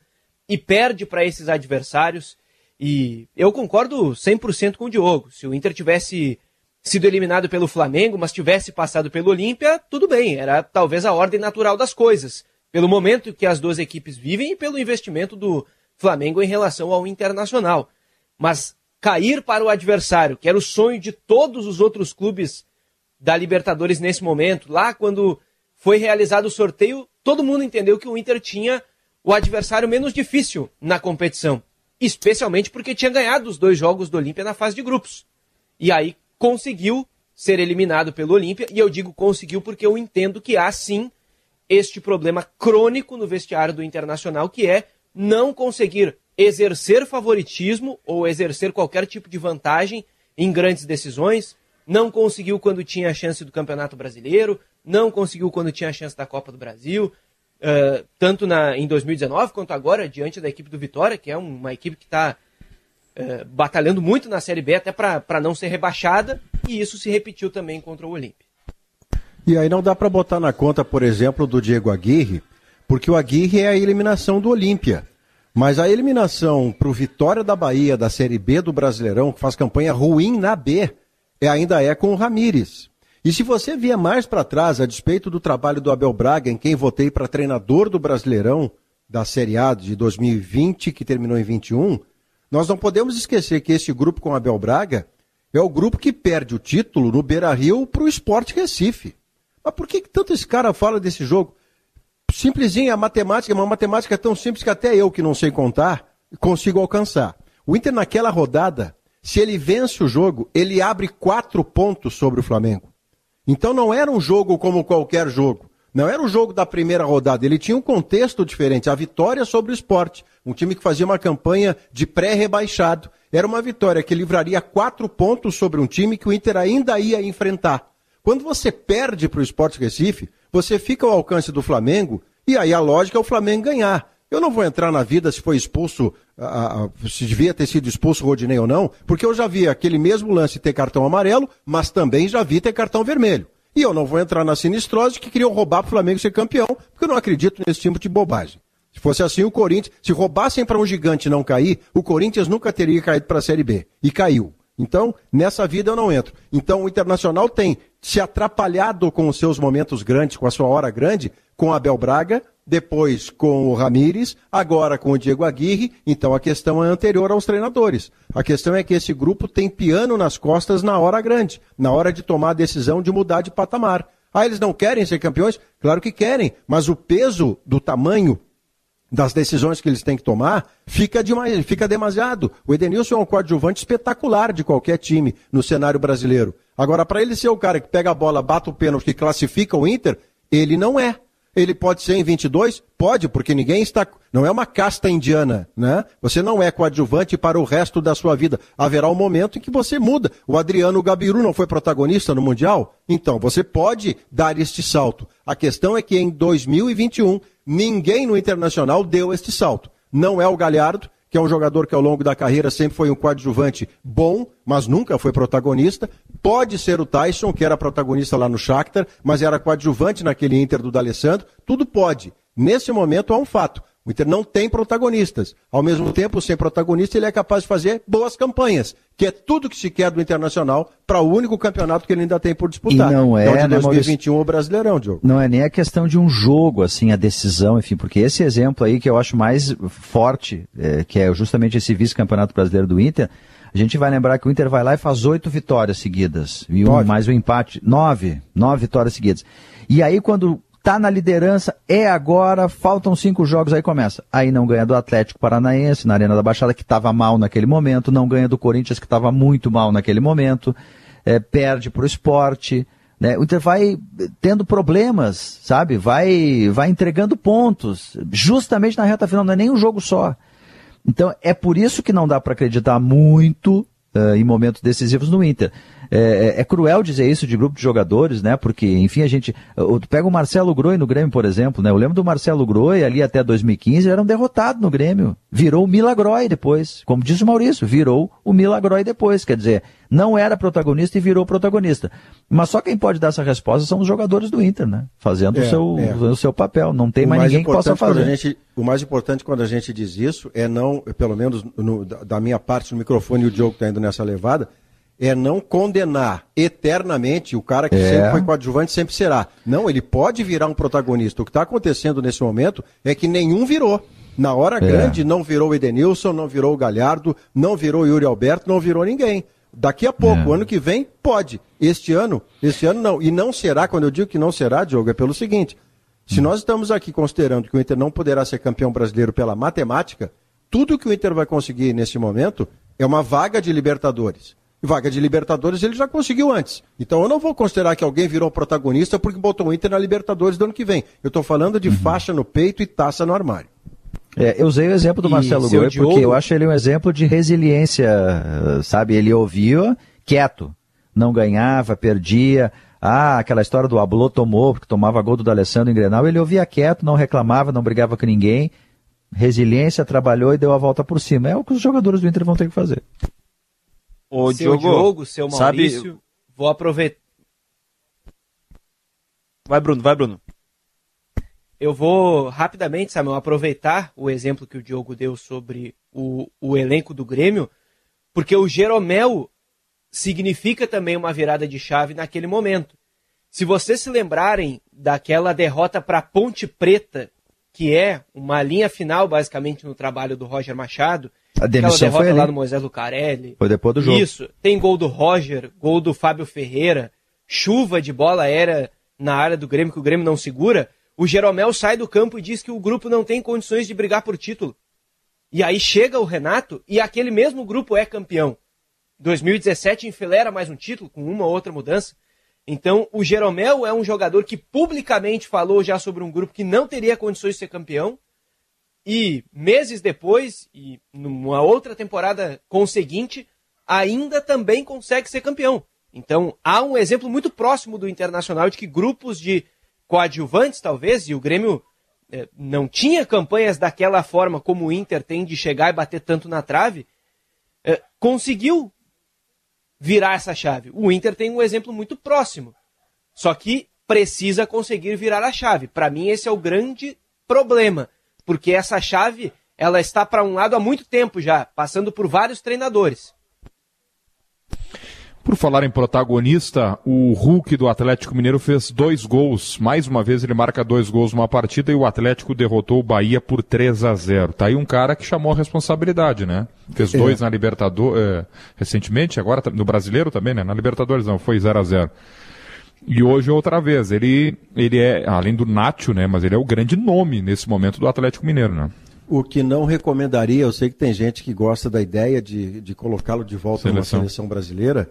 e perde para esses adversários. E eu concordo 100% com o Diogo. Se o Inter tivesse sido eliminado pelo Flamengo, mas tivesse passado pelo Olímpia, tudo bem. Era talvez a ordem natural das coisas. Pelo momento que as duas equipes vivem e pelo investimento do Flamengo em relação ao Internacional. Mas cair para o adversário, que era o sonho de todos os outros clubes da Libertadores nesse momento, lá quando foi realizado o sorteio, todo mundo entendeu que o Inter tinha o adversário menos difícil na competição. Especialmente porque tinha ganhado os 2 jogos do Olímpia na fase de grupos. E aí conseguiu ser eliminado pelo Olímpia, e eu digo conseguiu porque eu entendo que há sim este problema crônico no vestiário do Internacional, que é não conseguir exercer favoritismo ou exercer qualquer tipo de vantagem em grandes decisões, não conseguiu quando tinha a chance do Campeonato Brasileiro, não conseguiu quando tinha a chance da Copa do Brasil, tanto em 2019 quanto agora, diante da equipe do Vitória, que é uma equipe que está batalhando muito na Série B até para não ser rebaixada, e isso se repetiu também contra o Olímpia. E aí não dá para botar na conta, por exemplo, do Diego Aguirre, porque o Aguirre é a eliminação do Olímpia. Mas a eliminação para o Vitória da Bahia da Série B do Brasileirão, que faz campanha ruim na B, ainda é com o Ramírez. E se você vier mais para trás, a despeito do trabalho do Abel Braga, em quem votei para treinador do Brasileirão da Série A de 2020, que terminou em 21, nós não podemos esquecer que esse grupo com o Abel Braga é o grupo que perde o título no Beira-Rio para o Sport Recife. Mas por que tanto esse cara fala desse jogo? Simplesinho, a matemática é uma matemática tão simples que até eu, que não sei contar, consigo alcançar. O Inter naquela rodada, se ele vence o jogo, ele abre 4 pontos sobre o Flamengo. Então não era um jogo como qualquer jogo. Não era o jogo da primeira rodada, ele tinha um contexto diferente. A vitória sobre o Sport, um time que fazia uma campanha de pré-rebaixado, era uma vitória que livraria 4 pontos sobre um time que o Inter ainda ia enfrentar. Quando você perde para o Sport Recife, você fica ao alcance do Flamengo, e aí a lógica é o Flamengo ganhar. Eu não vou entrar na vida se foi expulso, se devia ter sido expulso o Rodinei ou não, porque eu já vi aquele mesmo lance ter cartão amarelo, mas também já vi ter cartão vermelho. E eu não vou entrar na sinistrose que queriam roubar para o Flamengo ser campeão, porque eu não acredito nesse tipo de bobagem. Se fosse assim, o Corinthians, se roubassem para um gigante não cair, o Corinthians nunca teria caído para a Série B. E caiu. Então, nessa vida eu não entro. Então, o Internacional tem se atrapalhado com os seus momentos grandes, com a sua hora grande, com o Abel Braga, depois com o Ramírez, agora com o Diego Aguirre. Então, a questão é anterior aos treinadores. A questão é que esse grupo tem piano nas costas na hora grande, na hora de tomar a decisão de mudar de patamar. Ah, eles não querem ser campeões? Claro que querem, mas o peso do tamanho das decisões que eles têm que tomar fica demasiado. O Edenilson é um coadjuvante espetacular de qualquer time no cenário brasileiro. Agora, para ele ser o cara que pega a bola, bate o pênalti, que classifica o Inter, ele não é. Ele pode ser em 22? Pode, porque ninguém está... Não é uma casta indiana, né? Você não é coadjuvante para o resto da sua vida. Haverá um momento em que você muda. O Adriano Gabiru não foi protagonista no Mundial? Então, você pode dar este salto. A questão é que em 2021, ninguém no Internacional deu este salto. Não é o Galhardo, que é um jogador que ao longo da carreira sempre foi um coadjuvante bom, mas nunca foi protagonista. Pode ser o Tyson, que era protagonista lá no Shakhtar, mas era coadjuvante naquele Inter do D'Alessandro. Tudo pode. Nesse momento há um fato. O Inter não tem protagonistas. Ao mesmo tempo, sem protagonista, ele é capaz de fazer boas campanhas, que é tudo que se quer do Internacional para o único campeonato que ele ainda tem por disputar. E não é, então, de 2021 o Brasileirão, Diogo. Não é nem a questão de um jogo, assim, a decisão, enfim, porque esse exemplo aí que eu acho mais forte, que é justamente esse vice-campeonato brasileiro do Inter, a gente vai lembrar que o Inter vai lá e faz 8 vitórias seguidas, e mais um empate, 9 vitórias seguidas. E aí quando tá na liderança, agora, faltam 5 jogos, aí começa. Aí não ganha do Atlético Paranaense, na Arena da Baixada, que estava mal naquele momento, não ganha do Corinthians, que estava muito mal naquele momento, perde pro Sport, né? O Inter vai tendo problemas, sabe? Vai entregando pontos, justamente na reta final, não é nem um jogo só. Então, é por isso que não dá para acreditar muito em momentos decisivos no Inter. É cruel dizer isso de grupo de jogadores, né? Porque, enfim, pega o Marcelo Groi no Grêmio, por exemplo, né? Eu lembro do Marcelo Groi, ali até 2015, era um derrotado no Grêmio. Virou o Milagrói depois. Como disse o Maurício, virou o Milagrói depois. Quer dizer, não era protagonista e virou protagonista. Mas só quem pode dar essa resposta são os jogadores do Inter, né? Fazendo o seu papel. Não tem mais ninguém que possa fazer. O mais importante quando a gente diz isso é não, pelo menos da minha parte no microfone, e o Diogo está indo nessa levada, é não condenar eternamente o cara que sempre foi coadjuvante, sempre será. Não, ele pode virar um protagonista. O que está acontecendo nesse momento é que nenhum virou. Na hora grande não virou o Edenilson, não virou o Galhardo, não virou o Yuri Alberto, não virou ninguém. Daqui a pouco, ano que vem, pode. Este ano não. E não será, quando eu digo que não será, Diogo, é pelo seguinte. Se nós estamos aqui considerando que o Inter não poderá ser campeão brasileiro pela matemática, tudo que o Inter vai conseguir nesse momento é uma vaga de Libertadores. Vaga de Libertadores ele já conseguiu antes. Então eu não vou considerar que alguém virou protagonista porque botou o Inter na Libertadores do ano que vem. Eu estou falando de faixa no peito e taça no armário. Eu usei o exemplo do Marcelo Groi porque eu acho ele um exemplo de resiliência, sabe? Ele ouvia quieto, não ganhava, perdia. Aquela história do Ablô tomou, porque tomava gol do D'Alessandro em Grenal, ele ouvia quieto, não reclamava, não brigava com ninguém. Resiliência, trabalhou e deu a volta por cima. É o que os jogadores do Inter vão ter que fazer. Ô, Diogo, seu Maurício, vou aproveitar. Vai, Bruno. Eu vou rapidamente, Samuel, aproveitar o exemplo que o Diogo deu sobre o elenco do Grêmio, porque o Jeromel significa também uma virada de chave naquele momento. Se vocês se lembrarem daquela derrota para Ponte Preta, que é uma linha final, basicamente, no trabalho do Roger Machado, a demissão aquela derrota foi lá no Moisés Lucarelli. Foi depois do jogo. Isso. Tem gol do Roger, gol do Fábio Ferreira, chuva de bola aérea na área do Grêmio, que o Grêmio não segura. O Jeromel sai do campo e diz que o grupo não tem condições de brigar por título. E aí chega o Renato e aquele mesmo grupo é campeão. 2017 enfileira mais um título, com uma ou outra mudança. Então, o Jeromel é um jogador que publicamente falou já sobre um grupo que não teria condições de ser campeão. E meses depois, e numa outra temporada conseguinte, ainda também consegue ser campeão. Então, há um exemplo muito próximo do Internacional de que grupos de coadjuvantes, talvez, e o Grêmio não tinha campanhas daquela forma como o Inter tem de chegar e bater tanto na trave, conseguiu virar essa chave. O Inter tem um exemplo muito próximo, só que precisa conseguir virar a chave. Para mim, esse é o grande problema, porque essa chave ela está para um lado há muito tempo já, passando por vários treinadores. Por falar em protagonista, o Hulk do Atlético Mineiro fez 2 gols. Mais uma vez ele marca 2 gols numa partida e o Atlético derrotou o Bahia por 3-0. Tá aí um cara que chamou a responsabilidade, né? Fez 2 na Libertadores recentemente, agora no Brasileiro também, né? Na Libertadores não, foi 0-0. E hoje, outra vez, ele é, além do Nacho, né, mas ele é o grande nome nesse momento do Atlético Mineiro, né? O que não recomendaria, eu sei que tem gente que gosta da ideia de colocá-lo de volta numa seleção brasileira,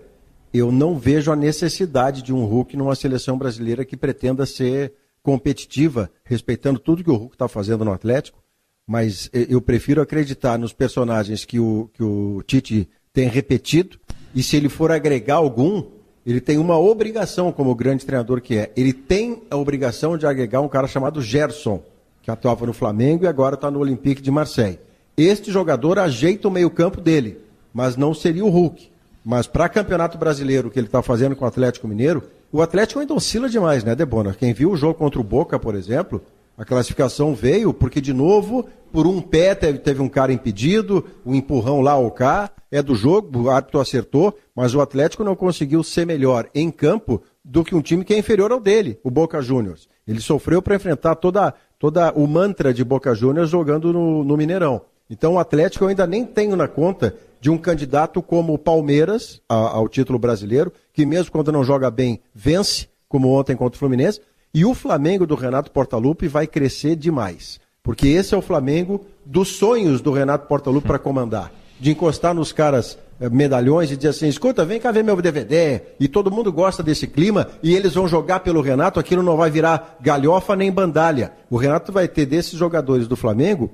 eu não vejo a necessidade de um Hulk numa seleção brasileira que pretenda ser competitiva, respeitando tudo que o Hulk está fazendo no Atlético, mas eu prefiro acreditar nos personagens que o Tite tem repetido, e se ele for agregar algum, ele tem uma obrigação, como o grande treinador que é, ele tem a obrigação de agregar um cara chamado Gerson, que atuava no Flamengo e agora está no Olympique de Marseille. Este jogador ajeita o meio-campo dele, mas não seria o Hulk. Mas para Campeonato Brasileiro, que ele está fazendo com o Atlético Mineiro, o Atlético ainda oscila demais, né, Debona? Quem viu o jogo contra o Boca, por exemplo, a classificação veio porque, de novo, por um pé teve um cara impedido, um empurrão lá ao cá, é do jogo, o árbitro acertou, mas o Atlético não conseguiu ser melhor em campo do que um time que é inferior ao dele, o Boca Juniors. Ele sofreu para enfrentar toda o mantra de Boca Juniors jogando no Mineirão. Então o Atlético eu ainda nem tenho na conta de um candidato como o Palmeiras ao título brasileiro, que mesmo quando não joga bem, vence, como ontem contra o Fluminense, e o Flamengo do Renato Portaluppi vai crescer demais, porque esse é o Flamengo dos sonhos do Renato Portaluppi para comandar, de encostar nos caras medalhões e dizer assim, escuta, vem cá ver meu DVD, e todo mundo gosta desse clima, e eles vão jogar pelo Renato, aquilo não vai virar galhofa nem bandalha. O Renato vai ter desses jogadores do Flamengo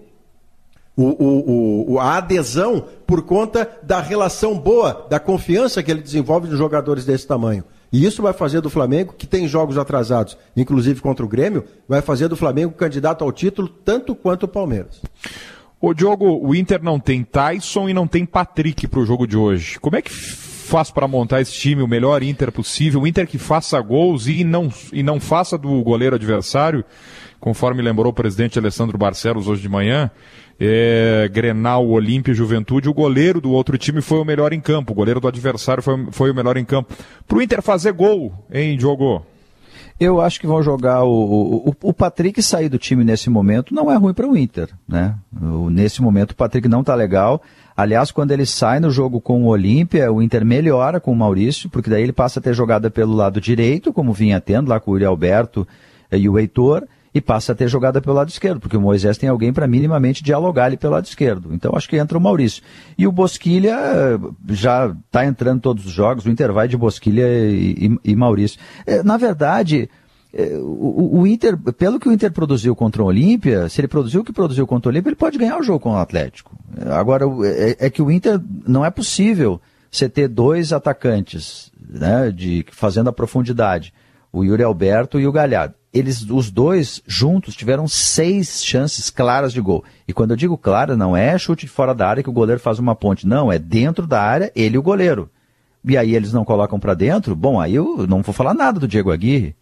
a adesão por conta da relação boa, da confiança que ele desenvolve de jogadores desse tamanho. E isso vai fazer do Flamengo, que tem jogos atrasados, inclusive contra o Grêmio, vai fazer do Flamengo candidato ao título tanto quanto o Palmeiras. Ô Diogo, o Inter não tem Tyson e não tem Patrick para o jogo de hoje. Como é que faz para montar esse time, o melhor Inter possível? O Inter que faça gols e não faça do goleiro adversário, conforme lembrou o presidente Alessandro Barcelos hoje de manhã, Grenal, Olímpia e Juventude, o goleiro do outro time foi o melhor em campo, o goleiro do adversário foi o melhor em campo. Para o Inter fazer gol, hein, Diogo? Eu acho que vão jogar o Patrick sair do time nesse momento não é ruim para o Inter, né? Nesse momento o Patrick não está legal. Aliás, quando ele sai no jogo com o Olímpia, o Inter melhora com o Maurício, porque daí ele passa a ter jogada pelo lado direito, como vinha tendo lá com o Yuri Alberto e o Heitor, e passa a ter jogada pelo lado esquerdo, porque o Moisés tem alguém para minimamente dialogar ali pelo lado esquerdo. Então acho que entra o Maurício. E o Bosquilha já está entrando todos os jogos, o Inter vai de Bosquilha e Maurício. Na verdade, o Inter, pelo que o Inter produziu contra o Olímpia, se ele produziu o que produziu contra o Olímpia, ele pode ganhar o jogo com o Atlético. Agora, é que o Inter não é possível você ter dois atacantes, né, fazendo a profundidade, o Yuri Alberto e o Galhardo. Os dois juntos tiveram 6 chances claras de gol. E quando eu digo clara, não é chute de fora da área que o goleiro faz uma ponte. Não, é dentro da área, ele e o goleiro. E aí eles não colocam para dentro? Bom, aí eu não vou falar nada do Diego Aguirre.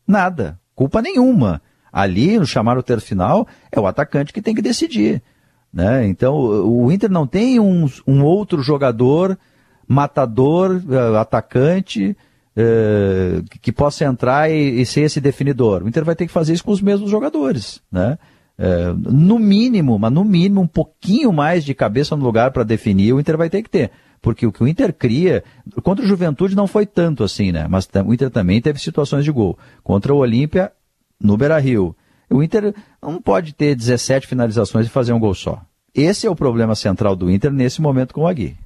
Nada. Culpa nenhuma. Ali, no chamar o terço final, é o atacante que tem que decidir, né? Então, o Inter não tem um outro jogador, matador, atacante, que possa entrar e ser esse definidor. O Inter vai ter que fazer isso com os mesmos jogadores, né? No mínimo, um pouquinho mais de cabeça no lugar para definir, o Inter vai ter que ter. Porque o que o Inter cria, contra o Juventude não foi tanto assim, né? Mas o Inter também teve situações de gol. Contra o Olímpia, no Beira-Rio. O Inter não pode ter 17 finalizações e fazer um gol só. Esse é o problema central do Inter nesse momento com o Aguirre.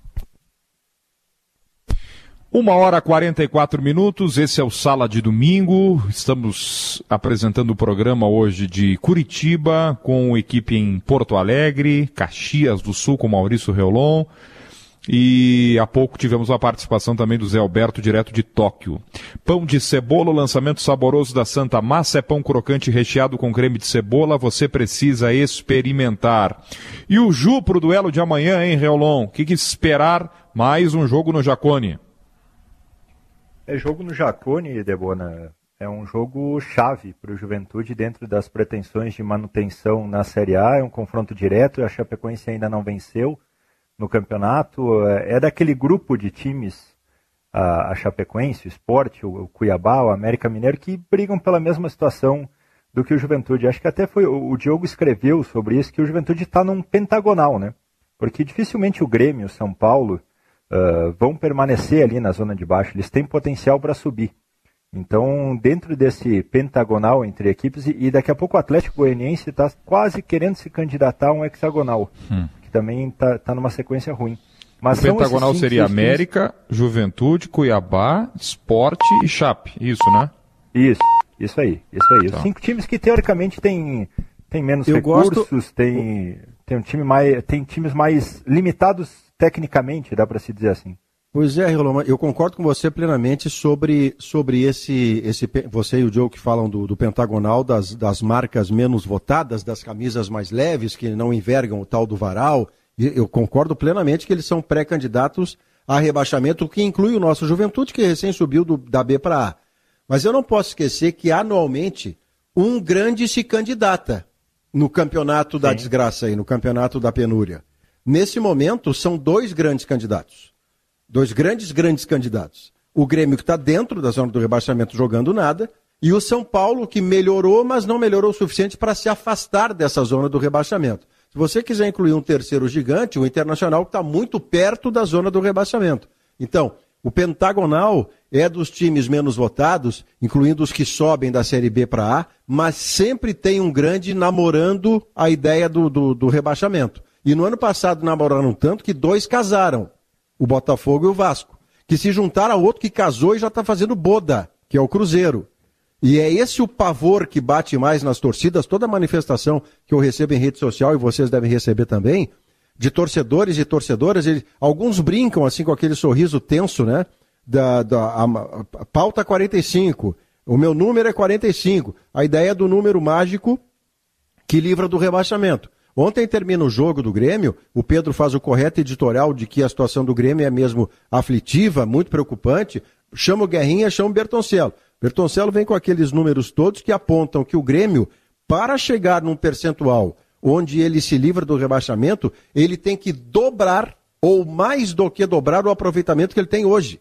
1h44, esse é o Sala de Domingo, estamos apresentando o programa hoje de Curitiba, com equipe em Porto Alegre, Caxias do Sul com Maurício Reolon, e há pouco tivemos a participação também do Zé Alberto, direto de Tóquio. Pão de cebola, o lançamento saboroso da Santa Massa, é pão crocante recheado com creme de cebola, você precisa experimentar. E o Ju pro duelo de amanhã, hein, Reolon? O que esperar? Mais um jogo no Jacone. Jogo no Jacone, Debona, é um jogo chave para o Juventude dentro das pretensões de manutenção na Série A, é um confronto direto, a Chapecoense ainda não venceu no campeonato, é daquele grupo de times, a Chapecoense, o Sport, o Cuiabá, o América Mineiro, que brigam pela mesma situação do que o Juventude. Acho que até o Diogo escreveu sobre isso, que o Juventude está num pentagonal, né? Porque dificilmente o Grêmio, o São Paulo, vão permanecer ali na zona de baixo, eles têm potencial para subir. Então, dentro desse pentagonal entre equipes, e daqui a pouco o Atlético Goianiense está quase querendo se candidatar a um hexagonal, que também está numa sequência ruim. Mas o pentagonal seria América, Juventude, Cuiabá, Sport e Chape, isso, né? Isso aí. Os 5 times que teoricamente têm menos recursos, tem times mais limitados tecnicamente, dá para se dizer assim. Pois é, Roloma, eu concordo com você plenamente sobre esse você e o Joe que falam do pentagonal, das marcas menos votadas, das camisas mais leves, que não envergam o tal do varal. Eu concordo plenamente que eles são pré-candidatos a rebaixamento, o que inclui o nosso Juventude, que recém subiu da B para A. Mas eu não posso esquecer que anualmente um grande se candidata no campeonato da desgraça aí, no campeonato da penúria. Nesse momento, são 2 grandes candidatos. 2 grandes candidatos. O Grêmio que está dentro da zona do rebaixamento jogando nada, e o São Paulo que melhorou, mas não melhorou o suficiente para se afastar dessa zona do rebaixamento. Se você quiser incluir um terceiro gigante, o Internacional está muito perto da zona do rebaixamento. Então, o pentagonal é dos times menos votados, incluindo os que sobem da Série B para A, mas sempre tem um grande namorando a ideia do rebaixamento. E no ano passado namoraram tanto que 2 casaram, o Botafogo e o Vasco, que se juntaram a outro que casou e já está fazendo boda, que é o Cruzeiro. E é esse o pavor que bate mais nas torcidas, toda manifestação que eu recebo em rede social, e vocês devem receber também, de torcedores e torcedoras, alguns brincam assim com aquele sorriso tenso, né? A pauta 45, o meu número é 45, a ideia do número mágico que livra do rebaixamento. Ontem termina o jogo do Grêmio, o Pedro faz o correto editorial de que a situação do Grêmio é mesmo aflitiva, muito preocupante, chama o Guerrinha, chama o Bertoncello. Bertoncello vem com aqueles números todos que apontam que o Grêmio, para chegar num percentual onde ele se livra do rebaixamento, ele tem que dobrar, ou mais do que dobrar, o aproveitamento que ele tem hoje.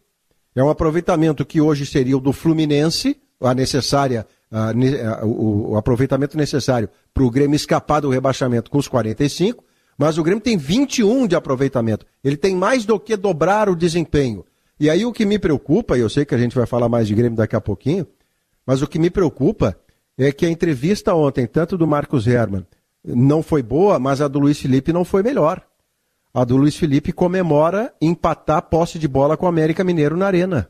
É um aproveitamento que hoje seria o do Fluminense, o aproveitamento necessário para o Grêmio escapar do rebaixamento com os 45, mas o Grêmio tem 21 de aproveitamento. Ele tem mais do que dobrar o desempenho. E aí o que me preocupa, e eu sei que a gente vai falar mais de Grêmio daqui a pouquinho, mas o que me preocupa é que a entrevista ontem, tanto do Marcos Herrmann, não foi boa, mas a do Luiz Felipe não foi melhor. A do Luiz Felipe comemora empatar posse de bola com o América Mineiro na Arena.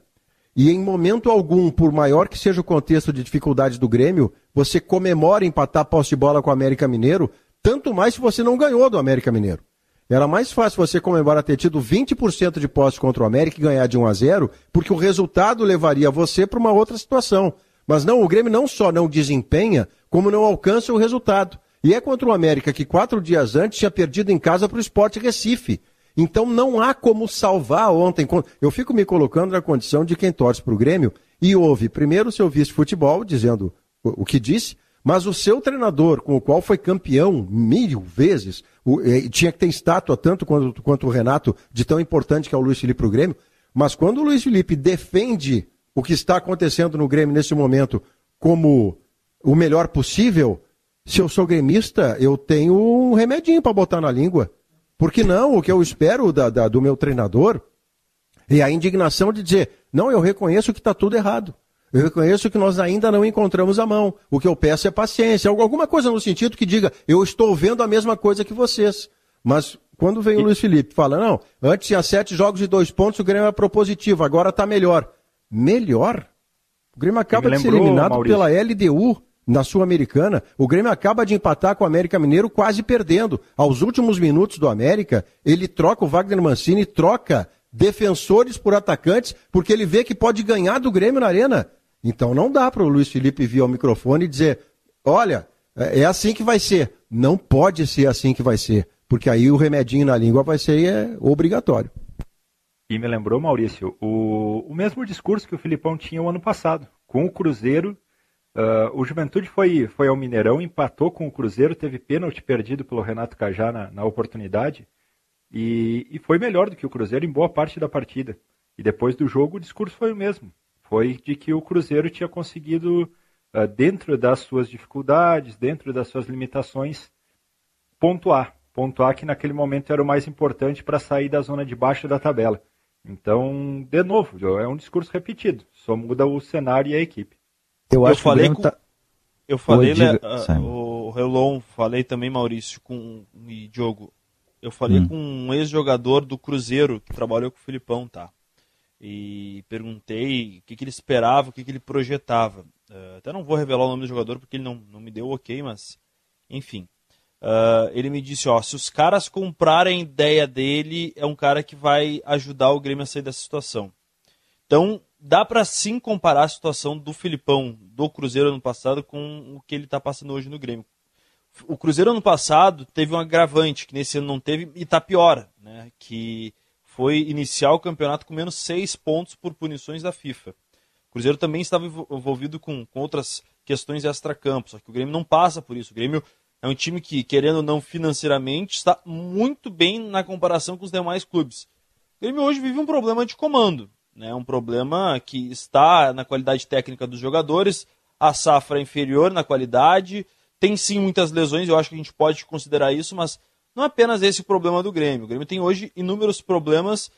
E em momento algum, por maior que seja o contexto de dificuldade do Grêmio, você comemora empatar posse de bola com o América Mineiro, tanto mais se você não ganhou do América Mineiro. Era mais fácil você comemorar ter tido 20% de posse contra o América e ganhar de 1-0, porque o resultado levaria você para uma outra situação. Mas não, o Grêmio não só não desempenha, como não alcança o resultado. E é contra o América que 4 dias antes tinha perdido em casa para o Sport Recife. Então não há como salvar ontem. Eu fico me colocando na condição de quem torce para o Grêmio e ouve primeiro o seu vice-futebol dizendo o que disse, mas o seu treinador, com o qual foi campeão 1000 vezes, tinha que ter estátua tanto quanto o Renato, de tão importante que é o Luiz Felipe para o Grêmio, mas quando o Luiz Felipe defende o que está acontecendo no Grêmio nesse momento como o melhor possível, se eu sou gremista, eu tenho um remedinho para botar na língua. Porque não, o que eu espero do meu treinador é a indignação de dizer, não, eu reconheço que está tudo errado. Eu reconheço que nós ainda não encontramos a mão. O que eu peço é paciência. Alguma coisa no sentido que diga, eu estou vendo a mesma coisa que vocês. Mas quando vem o Luiz Felipe e fala, não, antes tinha 7 jogos de 2 pontos, o Grêmio era propositivo, agora está melhor. Melhor? O Grêmio acaba de ser eliminado, Maurício, pela LDU na Sul-Americana. O Grêmio acaba de empatar com o América Mineiro, quase perdendo. Aos últimos minutos do América, ele troca o Wagner Mancini, troca defensores por atacantes, porque ele vê que pode ganhar do Grêmio na Arena. Então não dá para o Luiz Felipe vir ao microfone e dizer, olha, é assim que vai ser. Não pode ser assim que vai ser, porque aí o remedinho na língua vai ser obrigatório. E me lembrou, Maurício, o mesmo discurso que o Filipão tinha o ano passado. Com o Cruzeiro, o Juventude foi ao Mineirão, empatou com o Cruzeiro, teve pênalti perdido pelo Renato Cajá na oportunidade, e foi melhor do que o Cruzeiro em boa parte da partida. E depois do jogo o discurso foi o mesmo. Foi de que o Cruzeiro tinha conseguido, dentro das suas dificuldades, dentro das suas limitações, pontuar. Pontuar que naquele momento era o mais importante para sair da zona de baixo da tabela. Então, de novo, é um discurso repetido, só muda o cenário e a equipe. Eu falei, o Relon, falei também, Maurício, e Diogo, eu falei com um ex-jogador do Cruzeiro que trabalhou com o Filipão, tá? E perguntei o que ele esperava, o que ele projetava. Até não vou revelar o nome do jogador porque ele não me deu ok, mas enfim. Ele me disse, se os caras comprarem a ideia dele, é um cara que vai ajudar o Grêmio a sair dessa situação. Então, dá para sim comparar a situação do Filipão, do Cruzeiro ano passado, com o que ele está passando hoje no Grêmio. O Cruzeiro ano passado teve um agravante, que nesse ano não teve, e está pior, né? Que foi iniciar o campeonato com menos 6 pontos por punições da FIFA. O Cruzeiro também estava envolvido com outras questões extra-campo, só que o Grêmio não passa por isso. O Grêmio é um time que, querendo ou não financeiramente, está muito bem na comparação com os demais clubes. O Grêmio hoje vive um problema de comando, né? Um problema que está na qualidade técnica dos jogadores, a safra é inferior na qualidade, tem sim muitas lesões, eu acho que a gente pode considerar isso, mas não é apenas esse o problema do Grêmio. O Grêmio tem hoje inúmeros problemas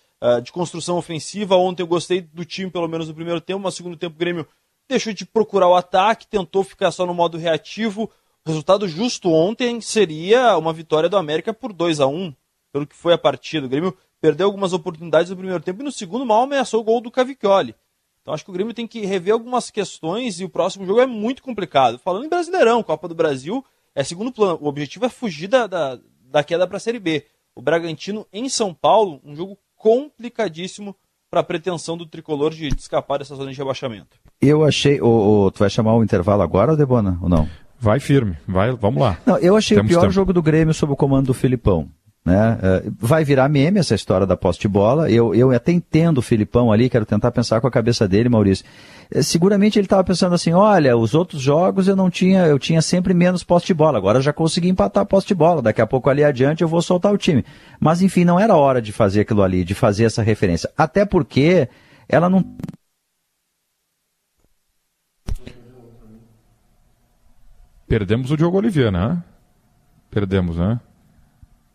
de construção ofensiva. Ontem eu gostei do time, pelo menos no primeiro tempo, mas no segundo tempo o Grêmio deixou de procurar o ataque, tentou ficar só no modo reativo. O resultado justo ontem seria uma vitória do América por 2-1, pelo que foi a partida. O Grêmio perdeu algumas oportunidades no primeiro tempo e no segundo mal ameaçou o gol do Cavicchioli. Então acho que o Grêmio tem que rever algumas questões e o próximo jogo é muito complicado. Falando em Brasileirão, Copa do Brasil é segundo plano. O objetivo é fugir da queda para a Série B. O Bragantino em São Paulo, um jogo complicadíssimo para a pretensão do tricolor de escapar dessa zona de rebaixamento. Eu achei... Tu vai chamar o intervalo agora, Debona, ou não? Vai firme, vamos lá. Não, eu achei o pior jogo do Grêmio sob o comando do Filipão. Né? Vai virar meme essa história da posse de bola. Eu até entendo o Filipão ali, quero tentar pensar com a cabeça dele, Maurício. Seguramente ele estava pensando assim, olha, os outros jogos eu tinha sempre menos posse de bola, agora eu já consegui empatar a posse de bola, daqui a pouco ali adiante eu vou soltar o time. Mas enfim, não era hora de fazer aquilo ali, de fazer essa referência. Até porque ela não... Perdemos o Diogo Oliveira, né? Perdemos, né?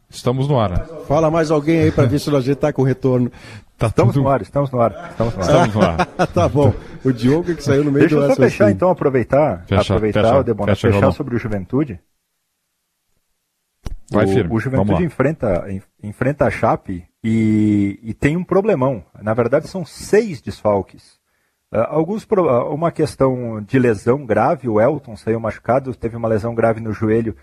Estamos no ar. Fala mais alguém aí para ver se a gente está com retorno. Estamos no ar. Tá bom. O Diogo que saiu no meio do... Deixa eu só fechar então, aproveitar o Debona, fechar sobre o Juventude. Vai firme. O Juventude enfrenta a Chape e tem um problemão. Na verdade são 6 desfalques. Uma questão de lesão grave, o Elton saiu machucado, teve uma lesão grave no joelho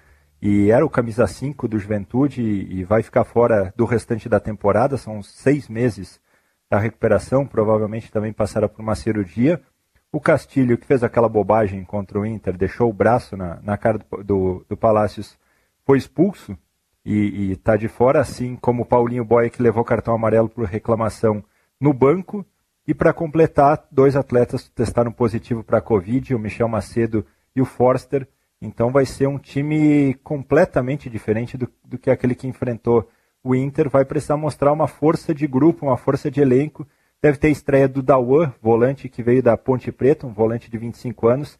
e era o camisa 5 do Juventude e vai ficar fora do restante da temporada, são 6 meses da recuperação, provavelmente também passará por uma cirurgia. O Castilho, que fez aquela bobagem contra o Inter, deixou o braço na cara do Palácios, foi expulso e está de fora, assim como o Paulinho Boia, que levou cartão amarelo por reclamação no banco. E para completar, 2 atletas testaram positivo para a Covid, o Michel Macedo e o Forster. Então vai ser um time completamente diferente do que aquele que enfrentou o Inter. Vai precisar mostrar uma força de grupo, uma força de elenco. Deve ter estreia do Dauan, volante que veio da Ponte Preta, um volante de 25 anos.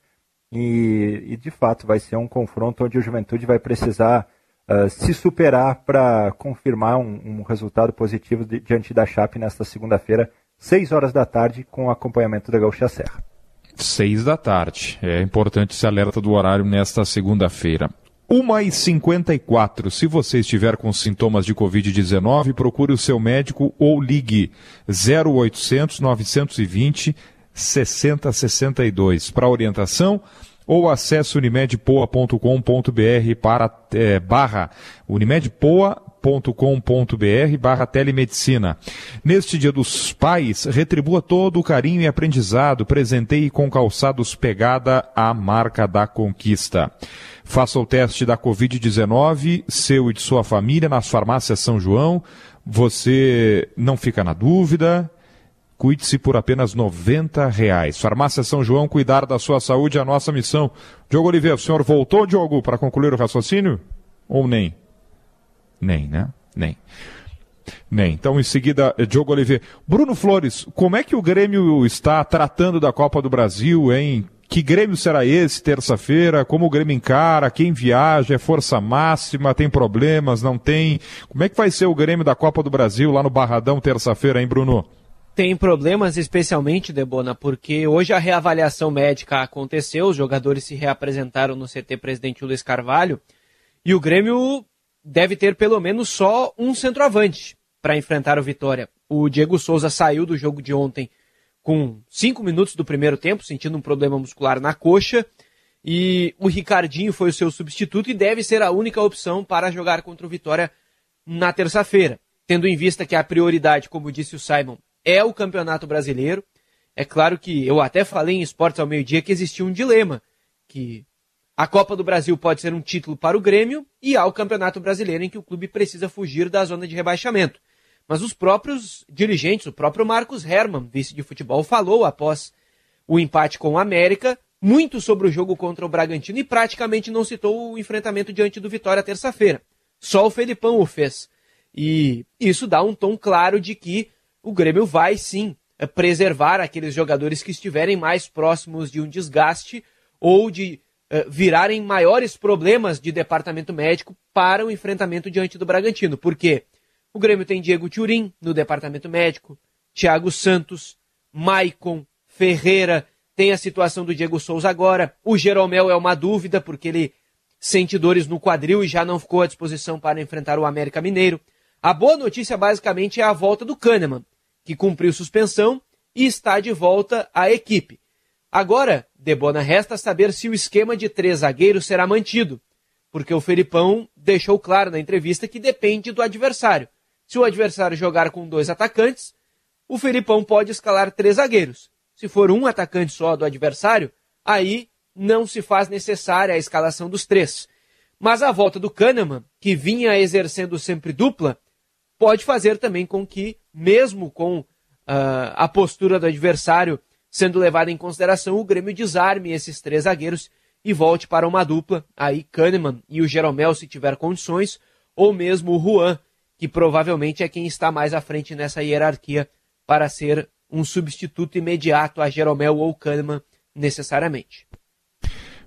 E de fato vai ser um confronto onde o Juventude vai precisar se superar para confirmar um resultado positivo diante da Chape nesta segunda-feira, 6 horas da tarde, com o acompanhamento da Gaúcha Serra. 6 da tarde. É importante esse alerta do horário nesta segunda-feira. 1h54. Se você estiver com sintomas de Covid-19, procure o seu médico ou ligue 0800 920 6062 para orientação ou acesse unimedpoa.com.br barra unimedpoa.com.br/telemedicina. Neste Dia dos Pais, retribua todo o carinho e aprendizado, presenteie com calçados Pegada, a marca da conquista. Faça o teste da Covid-19, seu e de sua família, nas farmácias São João. Você não fica na dúvida. Cuide-se por apenas R$90. Farmácia São João, cuidar da sua saúde é a nossa missão. Diogo Oliveira, o senhor voltou, Diogo, para concluir o raciocínio? Ou nem? Nem, né? Nem. Então, em seguida, Diogo Oliveira. Bruno Flores, como é que o Grêmio está tratando da Copa do Brasil, hein? Que Grêmio será esse terça-feira? Como o Grêmio encara? Quem viaja? É força máxima? Tem problemas? Não tem? Como é que vai ser o Grêmio da Copa do Brasil lá no Barradão terça-feira, hein, Bruno? Tem problemas, especialmente, Debona, porque hoje a reavaliação médica aconteceu, os jogadores se reapresentaram no CT Presidente Luiz Carvalho, e o Grêmio deve ter pelo menos só um centroavante para enfrentar o Vitória. O Diego Souza saiu do jogo de ontem com 5 minutos do primeiro tempo, sentindo um problema muscular na coxa, e o Ricardinho foi o seu substituto e deve ser a única opção para jogar contra o Vitória na terça-feira, tendo em vista que a prioridade, como disse o Simon, é o Campeonato Brasileiro. É claro que eu até falei em Esportes ao Meio-Dia que existia um dilema, que a Copa do Brasil pode ser um título para o Grêmio e há o Campeonato Brasileiro em que o clube precisa fugir da zona de rebaixamento. Mas os próprios dirigentes, o próprio Marcos Hermann, vice de futebol, falou após o empate com o América muito sobre o jogo contra o Bragantino e praticamente não citou o enfrentamento diante do Vitória terça-feira. Só o Felipão o fez. E isso dá um tom claro de que o Grêmio vai sim preservar aqueles jogadores que estiverem mais próximos de um desgaste ou de virarem maiores problemas de departamento médico para o enfrentamento diante do Bragantino. Por quê? O Grêmio tem Diego Turim no departamento médico, Thiago Santos, Maicon, Ferreira, tem a situação do Diego Souza agora, o Jeromel é uma dúvida porque ele sente dores no quadril e já não ficou à disposição para enfrentar o América Mineiro. A boa notícia basicamente é a volta do Kahneman, que cumpriu suspensão e está de volta à equipe. Agora, Debona, resta saber se o esquema de 3 zagueiros será mantido, porque o Felipão deixou claro na entrevista que depende do adversário. Se o adversário jogar com 2 atacantes, o Felipão pode escalar 3 zagueiros. Se for um atacante só do adversário, aí não se faz necessária a escalação dos 3. Mas a volta do Kahneman, que vinha exercendo sempre dupla, pode fazer também com que, mesmo com a postura do adversário sendo levada em consideração, o Grêmio desarme esses 3 zagueiros e volte para uma dupla, aí Kahneman e o Jeromel, se tiver condições, ou mesmo o Juan, que provavelmente é quem está mais à frente nessa hierarquia para ser um substituto imediato a Jeromel ou Kahneman necessariamente.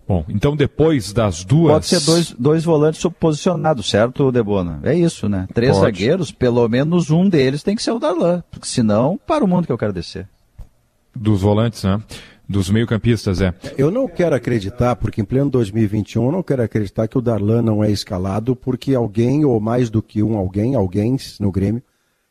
Bom, então depois das duas... Pode ser dois volantes posicionados, certo, Debona? É isso, né? 3 zagueiros, pelo menos um deles tem que ser o Darlan, porque senão, para o mundo que eu quero descer. Dos volantes, né? Dos meio-campistas, Eu não quero acreditar, porque em pleno 2021, eu não quero acreditar que o Darlan não é escalado porque alguém, ou mais do que alguém no Grêmio,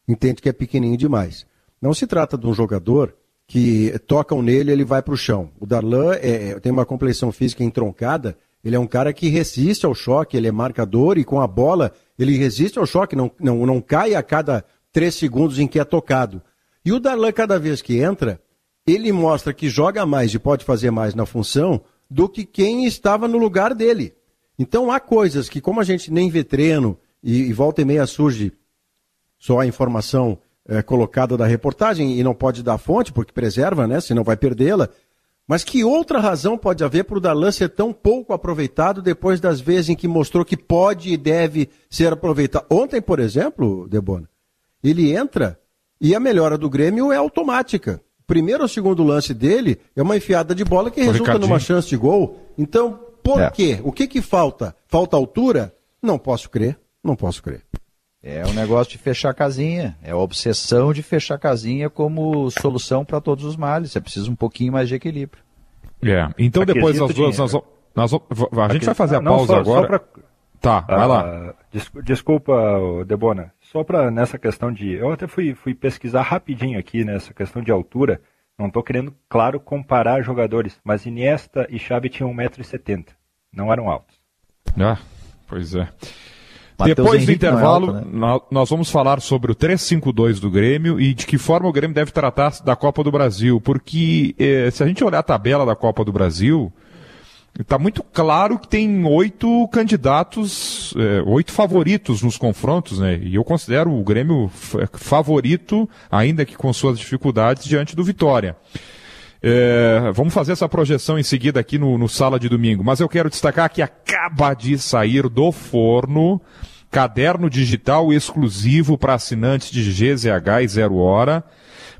entende que é pequenininho demais. Não se trata de um jogador que tocam nele e ele vai para o chão. O Darlan tem uma complexão física entroncada, ele é um cara que resiste ao choque, ele é marcador e com a bola ele resiste ao choque, não cai a cada 3 segundos em que é tocado. E o Darlan, cada vez que entra, ele mostra que joga mais e pode fazer mais na função do que quem estava no lugar dele. Então há coisas que, como a gente nem vê treino e volta e meia surge só a informação colocada da reportagem e não pode dar fonte, porque preserva, né? Senão vai perdê-la. Mas que outra razão pode haver para o Darlan ser tão pouco aproveitado depois das vezes em que mostrou que pode e deve ser aproveitado? Ontem, por exemplo, Debona, ele entra e a melhora do Grêmio é automática. O primeiro ou segundo lance dele é uma enfiada de bola que resulta numa chance de gol. Então, por quê? O que falta? Falta altura? Não posso crer. É um negócio de fechar a casinha, é a obsessão de fechar a casinha como solução para todos os males, você precisa um pouquinho mais de equilíbrio. Então depois das duas, a gente vai fazer a pausa agora. Tá, vai lá. Desculpa, Debona, só para nessa questão de... Eu até fui pesquisar rapidinho aqui nessa questão de altura, não estou querendo, claro, comparar jogadores, mas Iniesta e Xavi tinham 1,70 m, não eram altos. Pois é. Mateus Depois Henrique do intervalo, é alto, né? nós vamos falar sobre o 3-5-2 do Grêmio e de que forma o Grêmio deve tratar da Copa do Brasil, porque se a gente olhar a tabela da Copa do Brasil, está muito claro que tem 8 candidatos, 8 favoritos nos confrontos, né? E eu considero o Grêmio favorito, ainda que com suas dificuldades, diante do Vitória. Vamos fazer essa projeção em seguida aqui no Sala de Domingo, mas eu quero destacar que acaba de sair do forno caderno digital exclusivo para assinantes de GZH e 0 Hora.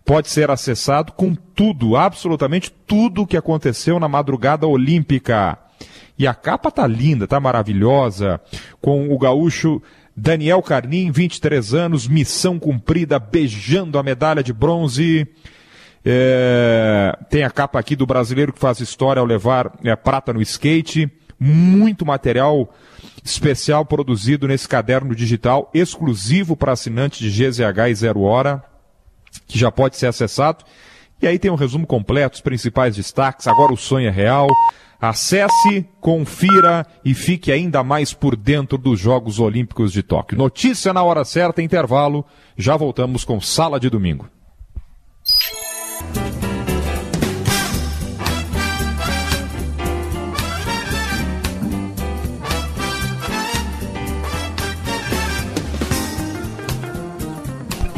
Pode ser acessado com tudo, absolutamente tudo que aconteceu na madrugada olímpica. E a capa tá linda, tá maravilhosa, com o gaúcho Daniel Carnim, 23 anos, missão cumprida, beijando a medalha de bronze. Tem a capa aqui do brasileiro que faz história ao levar prata no skate. Muito material especial produzido nesse caderno digital, exclusivo para assinantes de GZH e 0 Hora, que já pode ser acessado. E aí tem um resumo completo, os principais destaques. Agora o sonho é real. Acesse, confira e fique ainda mais por dentro dos Jogos Olímpicos de Tóquio. Notícia na hora certa, intervalo. Já voltamos com Sala de Domingo.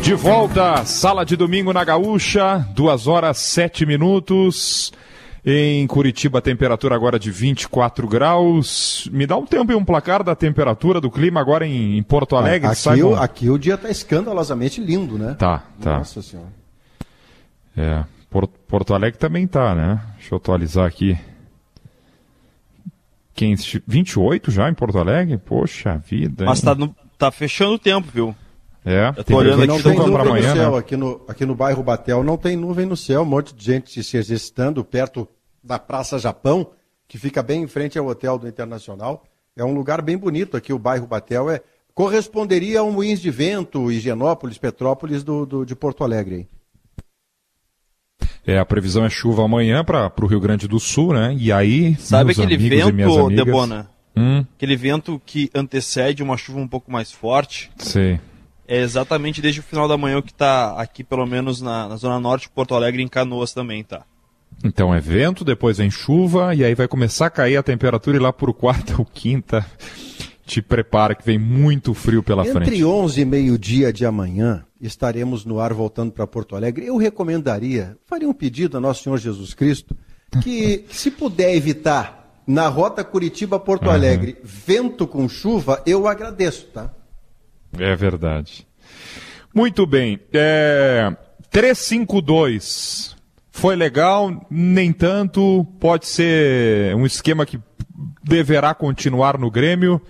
De volta, Sala de Domingo na Gaúcha, 2h07. Em Curitiba, a temperatura agora de 24 graus. Me dá um tempo e um placar da temperatura do clima agora em Porto Alegre. Aqui o dia está escandalosamente lindo, né? Tá. Nossa Senhora. Porto Alegre também tá, né? Deixa eu atualizar aqui. 28 já em Porto Alegre? Poxa vida. Mas tá fechando o tempo, viu? Eu tô olhando aqui, não tem nuvem amanhã, no céu, né? aqui no bairro Batel não tem nuvem no céu, um monte de gente se exercitando perto da Praça Japão, que fica bem em frente ao Hotel do Internacional. É um lugar bem bonito aqui, o bairro Batel. Corresponderia ao Moinhos de Vento, Higienópolis, Petrópolis de Porto Alegre. A previsão é chuva amanhã para o Rio Grande do Sul, né? E aí, sabe aquele vento, Debona? Aquele vento que antecede uma chuva um pouco mais forte? Sim. É exatamente desde o final da manhã que está aqui, pelo menos na Zona Norte de Porto Alegre, em Canoas também, tá? Então é vento, depois vem chuva, e aí vai começar a cair a temperatura e lá por quarta ou quinta te prepara que vem muito frio pela frente. Entre 11 e meio-dia de amanhã, estaremos no ar voltando para Porto Alegre. Eu faria um pedido a Nosso Senhor Jesus Cristo, que se puder evitar na rota Curitiba-Porto Alegre, vento com chuva, eu agradeço, tá? É verdade. Muito bem. 3-5-2. Foi legal, nem tanto. Pode ser um esquema que deverá continuar no Grêmio.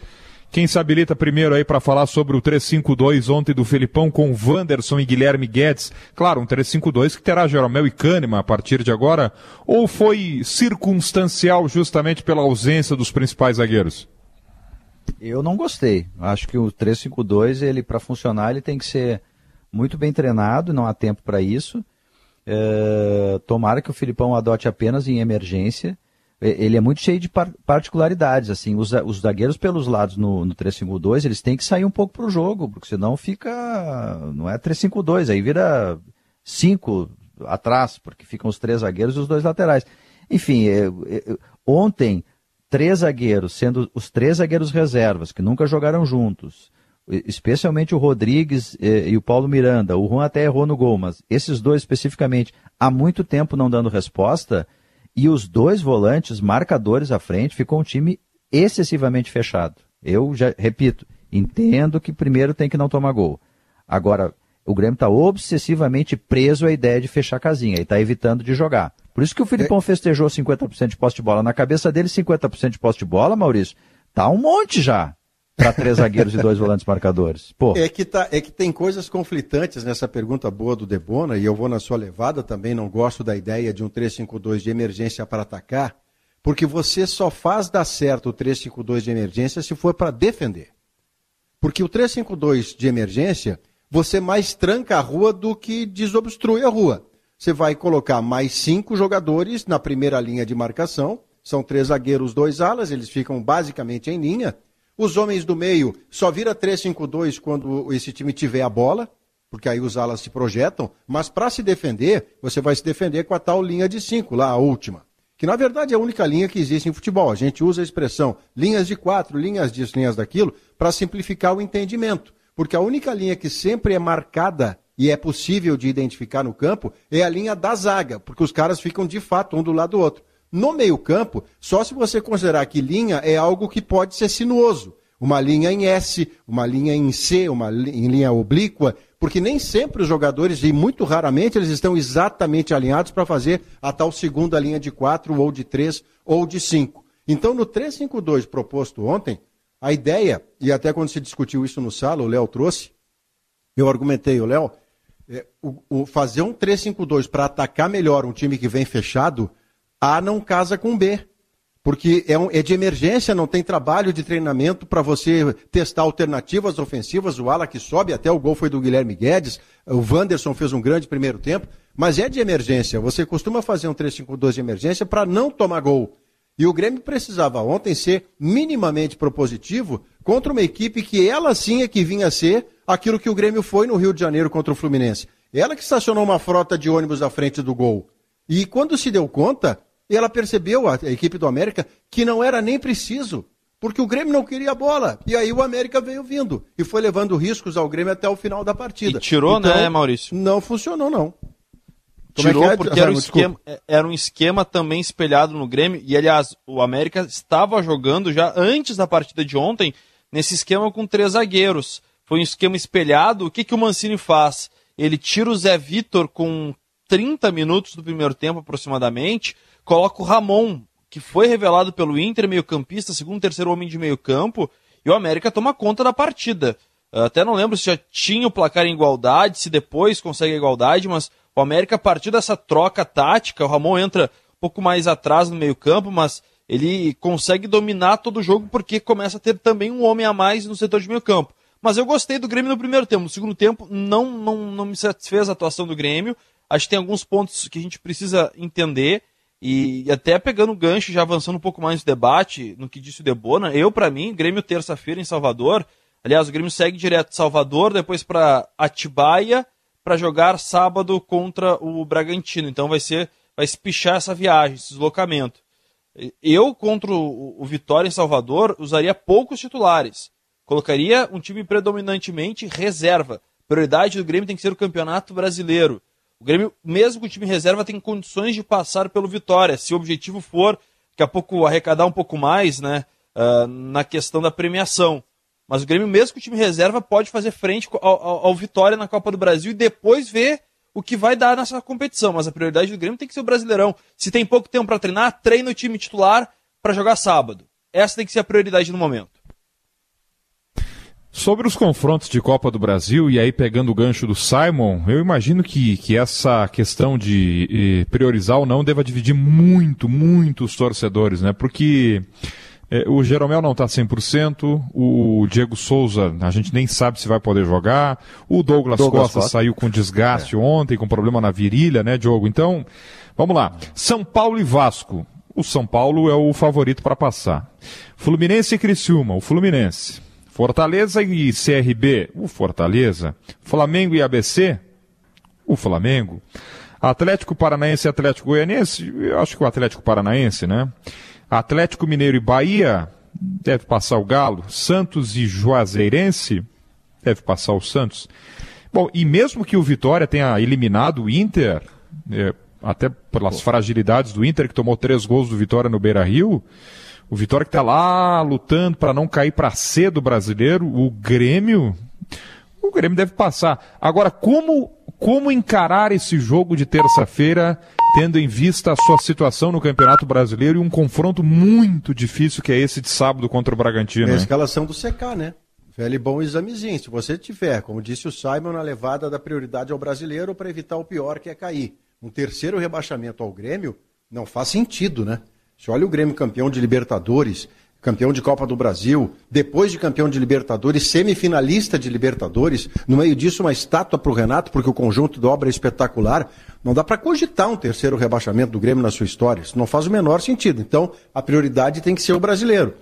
Quem se habilita primeiro aí para falar sobre o 3-5-2 ontem do Felipão com Wanderson e Guilherme Guedes? Claro, um 3-5-2 que terá Jeromel e Kahneman a partir de agora. Ou foi circunstancial justamente pela ausência dos principais zagueiros? Eu não gostei. Acho que o 3-5-2, ele para funcionar, ele tem que ser muito bem treinado, não há tempo para isso. Tomara que o Filipão adote apenas em emergência. Ele é muito cheio de particularidades. Assim, os zagueiros pelos lados no 3-5-2, eles têm que sair um pouco para o jogo, porque senão fica... Não é 3-5-2, aí vira 5 atrás, porque ficam os 3 zagueiros e os 2 laterais. Enfim, ontem... 3 zagueiros, sendo os 3 zagueiros reservas, que nunca jogaram juntos, especialmente o Rodrigues e o Paulo Miranda. O Juan até errou no gol, mas esses 2 especificamente, há muito tempo não dando resposta, e os 2 volantes marcadores à frente, ficou um time excessivamente fechado. Eu já repito, entendo que primeiro tem que não tomar gol. Agora, o Grêmio está obsessivamente preso à ideia de fechar a casinha e está evitando de jogar. Por isso que o Filipão festejou 50% de posse de bola. Na cabeça dele, 50% de posse de bola, Maurício, tá um monte já para 3 zagueiros e 2 volantes marcadores. Pô. É que tem coisas conflitantes nessa pergunta boa do Debona, e eu vou na sua levada também, não gosto da ideia de um 3-5-2 de emergência para atacar, porque você só faz dar certo o 3-5-2 de emergência se for para defender. Porque o 3-5-2 de emergência, você mais tranca a rua do que desobstrui a rua. Você vai colocar mais 5 jogadores na primeira linha de marcação, são 3 zagueiros, 2 alas, eles ficam basicamente em linha. Os homens do meio só vira 3-5-2 quando esse time tiver a bola, porque aí os alas se projetam, mas para se defender, você vai se defender com a tal linha de 5, lá a última, que na verdade é a única linha que existe em futebol. A gente usa a expressão linhas de 4, linhas disso, linhas daquilo, para simplificar o entendimento, porque a única linha que sempre é marcada e é possível de identificar no campo é a linha da zaga, porque os caras ficam de fato um do lado do outro. No meio-campo, só se você considerar que linha é algo que pode ser sinuoso. Uma linha em S, uma linha em C, em linha oblíqua, porque nem sempre os jogadores, e muito raramente, eles estão exatamente alinhados para fazer a tal segunda linha de 4, ou de 3, ou de 5. Então, no 3-5-2 proposto ontem, A ideia, e até quando se discutiu isso no sala, o Léo trouxe, eu argumentei, o Léo, fazer um 3-5-2 para atacar melhor um time que vem fechado, A não casa com B. Porque é de emergência, não tem trabalho de treinamento para você testar alternativas ofensivas. O ala que sobe, até o gol foi do Guilherme Guedes, o Wanderson fez um grande primeiro tempo, mas é de emergência. Você costuma fazer um 3-5-2 de emergência para não tomar gol. E o Grêmio precisava ontem ser minimamente propositivo contra uma equipe que ela sim é que vinha a ser aquilo que o Grêmio foi no Rio de Janeiro contra o Fluminense. Ela que estacionou uma frota de ônibus à frente do gol. E quando se deu conta, ela percebeu, a equipe do América, que não era nem preciso, porque o Grêmio não queria a bola. E aí o América veio vindo e foi levando riscos ao Grêmio até o final da partida. E tirou, então, né, Maurício? Não funcionou, não. Tirou porque era um esquema também espelhado no Grêmio. E, aliás, o América estava jogando já antes da partida de ontem nesse esquema com 3 zagueiros. Foi um esquema espelhado. O que o Mancini faz? Ele tira o Zé Vitor com 30 minutos do primeiro tempo aproximadamente, coloca o Ramon, que foi revelado pelo Inter, meio-campista, segundo, terceiro homem de meio-campo, e o América toma conta da partida. Até não lembro se já tinha o placar em igualdade, se depois consegue a igualdade, mas o América, a partir dessa troca tática, o Ramon entra um pouco mais atrás no meio-campo, mas ele consegue dominar todo o jogo porque começa a ter também um homem a mais no setor de meio-campo. Mas eu gostei do Grêmio no primeiro tempo. No segundo tempo, não me satisfez a atuação do Grêmio. Acho que tem alguns pontos que a gente precisa entender. E até pegando o gancho, já avançando um pouco mais no debate, no que disse o Debona, para mim, Grêmio terça-feira em Salvador. Aliás, o Grêmio segue direto de Salvador, depois para Atibaia, para jogar sábado contra o Bragantino. Então vai se pichar essa viagem, esse deslocamento. Eu, contra o Vitória em Salvador, usaria poucos titulares. Colocaria um time predominantemente reserva. Prioridade do Grêmio tem que ser o Campeonato Brasileiro. O Grêmio, mesmo com o time reserva, tem condições de passar pelo Vitória. Se o objetivo for, daqui a pouco, arrecadar um pouco mais, né, na questão da premiação. Mas o Grêmio, mesmo com o time reserva, pode fazer frente ao Vitória na Copa do Brasil e depois ver o que vai dar nessa competição. Mas a prioridade do Grêmio tem que ser o Brasileirão. Se tem pouco tempo para treinar, treina o time titular para jogar sábado. Essa tem que ser a prioridade no momento. Sobre os confrontos de Copa do Brasil, e aí pegando o gancho do Simon, eu imagino que essa questão de priorizar ou não deva dividir muito os torcedores, né? Porque o Jeromel não está 100%, o Diego Souza, a gente nem sabe se vai poder jogar, o Douglas Costa saiu com desgaste ontem, com problema na virilha, né, Diogo? Então, vamos lá. São Paulo e Vasco. O São Paulo é o favorito para passar. Fluminense e Criciúma, o Fluminense. Fortaleza e CRB, o Fortaleza. Flamengo e ABC, o Flamengo. Atlético Paranaense e Atlético Goianiense, eu acho que o Atlético Paranaense, né? Atlético Mineiro e Bahia, deve passar o Galo. Santos e Juazeirense, deve passar o Santos. Bom, e mesmo que o Vitória tenha eliminado o Inter, até pelas fragilidades do Inter, que tomou 3 gols do Vitória no Beira-Rio, o Vitória que está lá lutando para não cair para C do Brasileiro, o Grêmio deve passar. Agora, como encarar esse jogo de terça-feira, tendo em vista a sua situação no Campeonato Brasileiro e um confronto muito difícil que é esse de sábado contra o Bragantino? É a escalação do CK, né? Velho e bom examezinho. Se você tiver, como disse o Simon, na levada da prioridade ao brasileiro para evitar o pior, que é cair. Um terceiro rebaixamento ao Grêmio não faz sentido, né? Se olha o Grêmio campeão de Libertadores, campeão de Copa do Brasil, depois de campeão de Libertadores, semifinalista de Libertadores, no meio disso uma estátua para o Renato, porque o conjunto da obra é espetacular, não dá para cogitar um terceiro rebaixamento do Grêmio na sua história, isso não faz o menor sentido. Então, a prioridade tem que ser o brasileiro.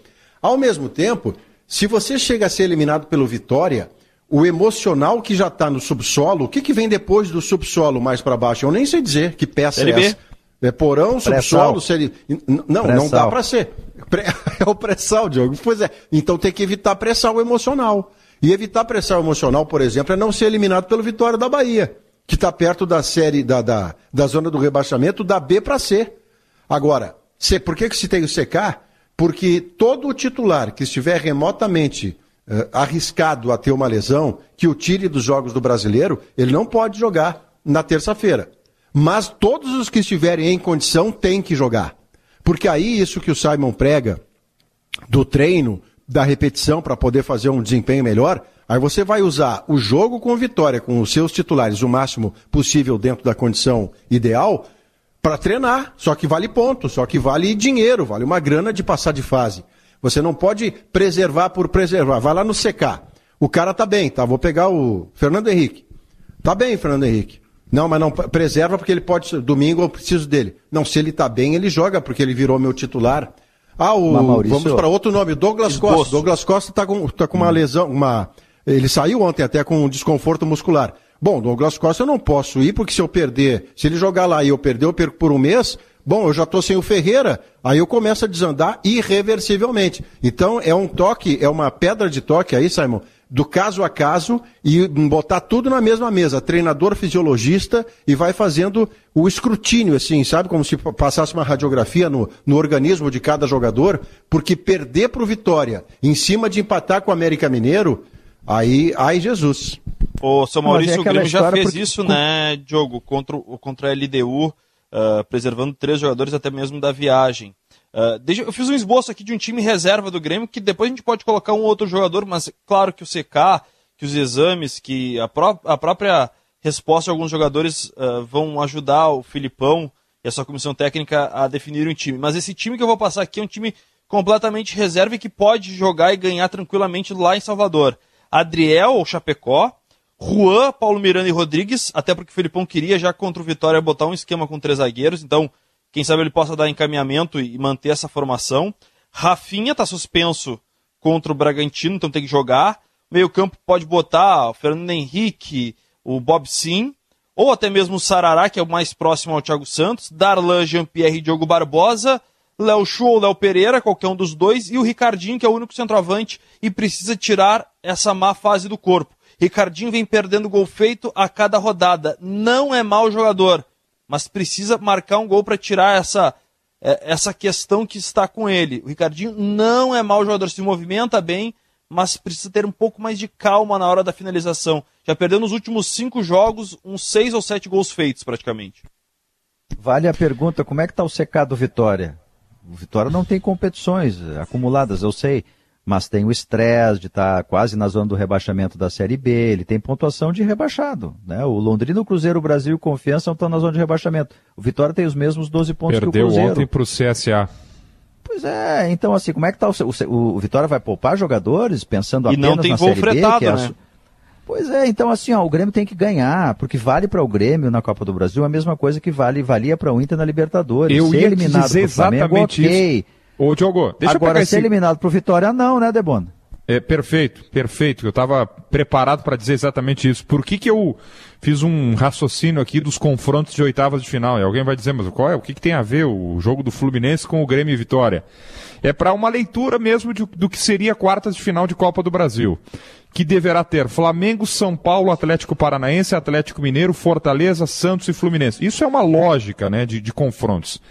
Ao mesmo tempo, se você chega a ser eliminado pelo Vitória, o emocional que já está no subsolo, o que vem depois do subsolo mais para baixo? Eu nem sei dizer que peça é essa. É porão, subsolo, não dá para ser. É o pré-sal, Diogo. Pois é. Então tem que evitar pré-sal emocional. E evitar pré-sal emocional, por exemplo, é não ser eliminado pelo Vitória da Bahia, que está perto da série, da zona do rebaixamento, da B para C. Agora, por que se tem o CK? Porque todo titular que estiver remotamente arriscado a ter uma lesão, que o tire dos jogos do Brasileiro, ele não pode jogar na terça-feira. Mas todos os que estiverem em condição têm que jogar. Porque aí isso que o Simon prega do treino da repetição para poder fazer um desempenho melhor, aí você vai usar o jogo com Vitória, com os seus titulares, o máximo possível dentro da condição ideal, para treinar. Só que vale ponto, só que vale dinheiro, vale uma grana de passar de fase. Você não pode preservar por preservar. Vai lá no CK. O cara tá bem, tá? Vou pegar o Fernando Henrique. Tá bem, Fernando Henrique. Não, mas não preserva porque ele pode... Domingo eu preciso dele. Não, se ele tá bem, ele joga porque ele virou meu titular. Vamos para outro nome, Douglas Costa. Douglas Costa tá com uma lesão, ele saiu ontem até com um desconforto muscular. Bom, Douglas Costa eu não posso ir porque se ele jogar lá e eu perco por um mês, bom, eu já tô sem o Ferreira, aí eu começo a desandar irreversivelmente. Então é um toque, é uma pedra de toque aí, Simon, do caso a caso e botar tudo na mesma mesa, treinador, fisiologista, e vai fazendo o escrutínio, assim, sabe? Como se passasse uma radiografia no organismo de cada jogador, porque perder pro Vitória em cima de empatar com o América Mineiro, aí, ai Jesus. Ô, seu Maurício, o Grêmio já fez isso, né, Diogo, contra a LDU, preservando 3 jogadores até mesmo da viagem. Eu fiz um esboço aqui de um time reserva do Grêmio, que depois a gente pode colocar um outro jogador, mas claro que o CK, que os exames, que a própria resposta de alguns jogadores vão ajudar o Filipão e a sua comissão técnica a definir um time. Mas esse time que eu vou passar aqui é um time completamente reserva e que pode jogar e ganhar tranquilamente lá em Salvador. Adriel, ou Chapecó, Juan, Paulo Miranda e Rodrigues, até porque o Filipão queria já contra o Vitória botar um esquema com 3 zagueiros, então quem sabe ele possa dar encaminhamento e manter essa formação. Rafinha está suspenso contra o Bragantino, então tem que jogar. Meio campo pode botar o Fernando Henrique, o Bob Sim, ou até mesmo o Sarará, que é o mais próximo ao Thiago Santos, Darlan, Jean-Pierre e Diogo Barbosa, Léo Chu ou Léo Pereira, qualquer um dos dois, e o Ricardinho, que é o único centroavante e precisa tirar essa má fase do corpo. Ricardinho vem perdendo gol feito a cada rodada. Não é mau jogador, mas precisa marcar um gol para tirar essa questão que está com ele. O Ricardinho não é mau jogador, se movimenta bem, mas precisa ter um pouco mais de calma na hora da finalização. Já perdeu nos últimos 5 jogos uns 6 ou 7 gols feitos, praticamente. Vale a pergunta, como é que está o CK do Vitória? O Vitória não tem competições acumuladas, eu sei, mas tem o estresse de estar quase na zona do rebaixamento da Série B, ele tem pontuação de rebaixado, né? O Londrina, o Cruzeiro, o Brasil e o Confiança estão na zona de rebaixamento. O Vitória tem os mesmos 12 pontos que o Cruzeiro. Perdeu ontem para o CSA. Pois é, então assim, como é que está o Vitória vai poupar jogadores pensando e apenas não tem na voo Série fretado, B? né? Pois é, então assim, o Grêmio tem que ganhar, porque vale para o Grêmio na Copa do Brasil a mesma coisa que valia para o Inter na Libertadores. Eu ia eliminado dizer exatamente Flamengo, okay. isso. Ô, Diogo, deixa agora, eu pegar ser eliminado pro Vitória, não, né, Debona? Perfeito. Eu estava preparado para dizer exatamente isso. Por que eu fiz um raciocínio aqui dos confrontos de oitavas de final? E alguém vai dizer, mas qual é? O que tem a ver o jogo do Fluminense com o Grêmio e Vitória? É para uma leitura mesmo do que seria quartas de final de Copa do Brasil, que deverá ter Flamengo, São Paulo, Atlético Paranaense, Atlético Mineiro, Fortaleza, Santos e Fluminense. Isso é uma lógica, né, de confrontos.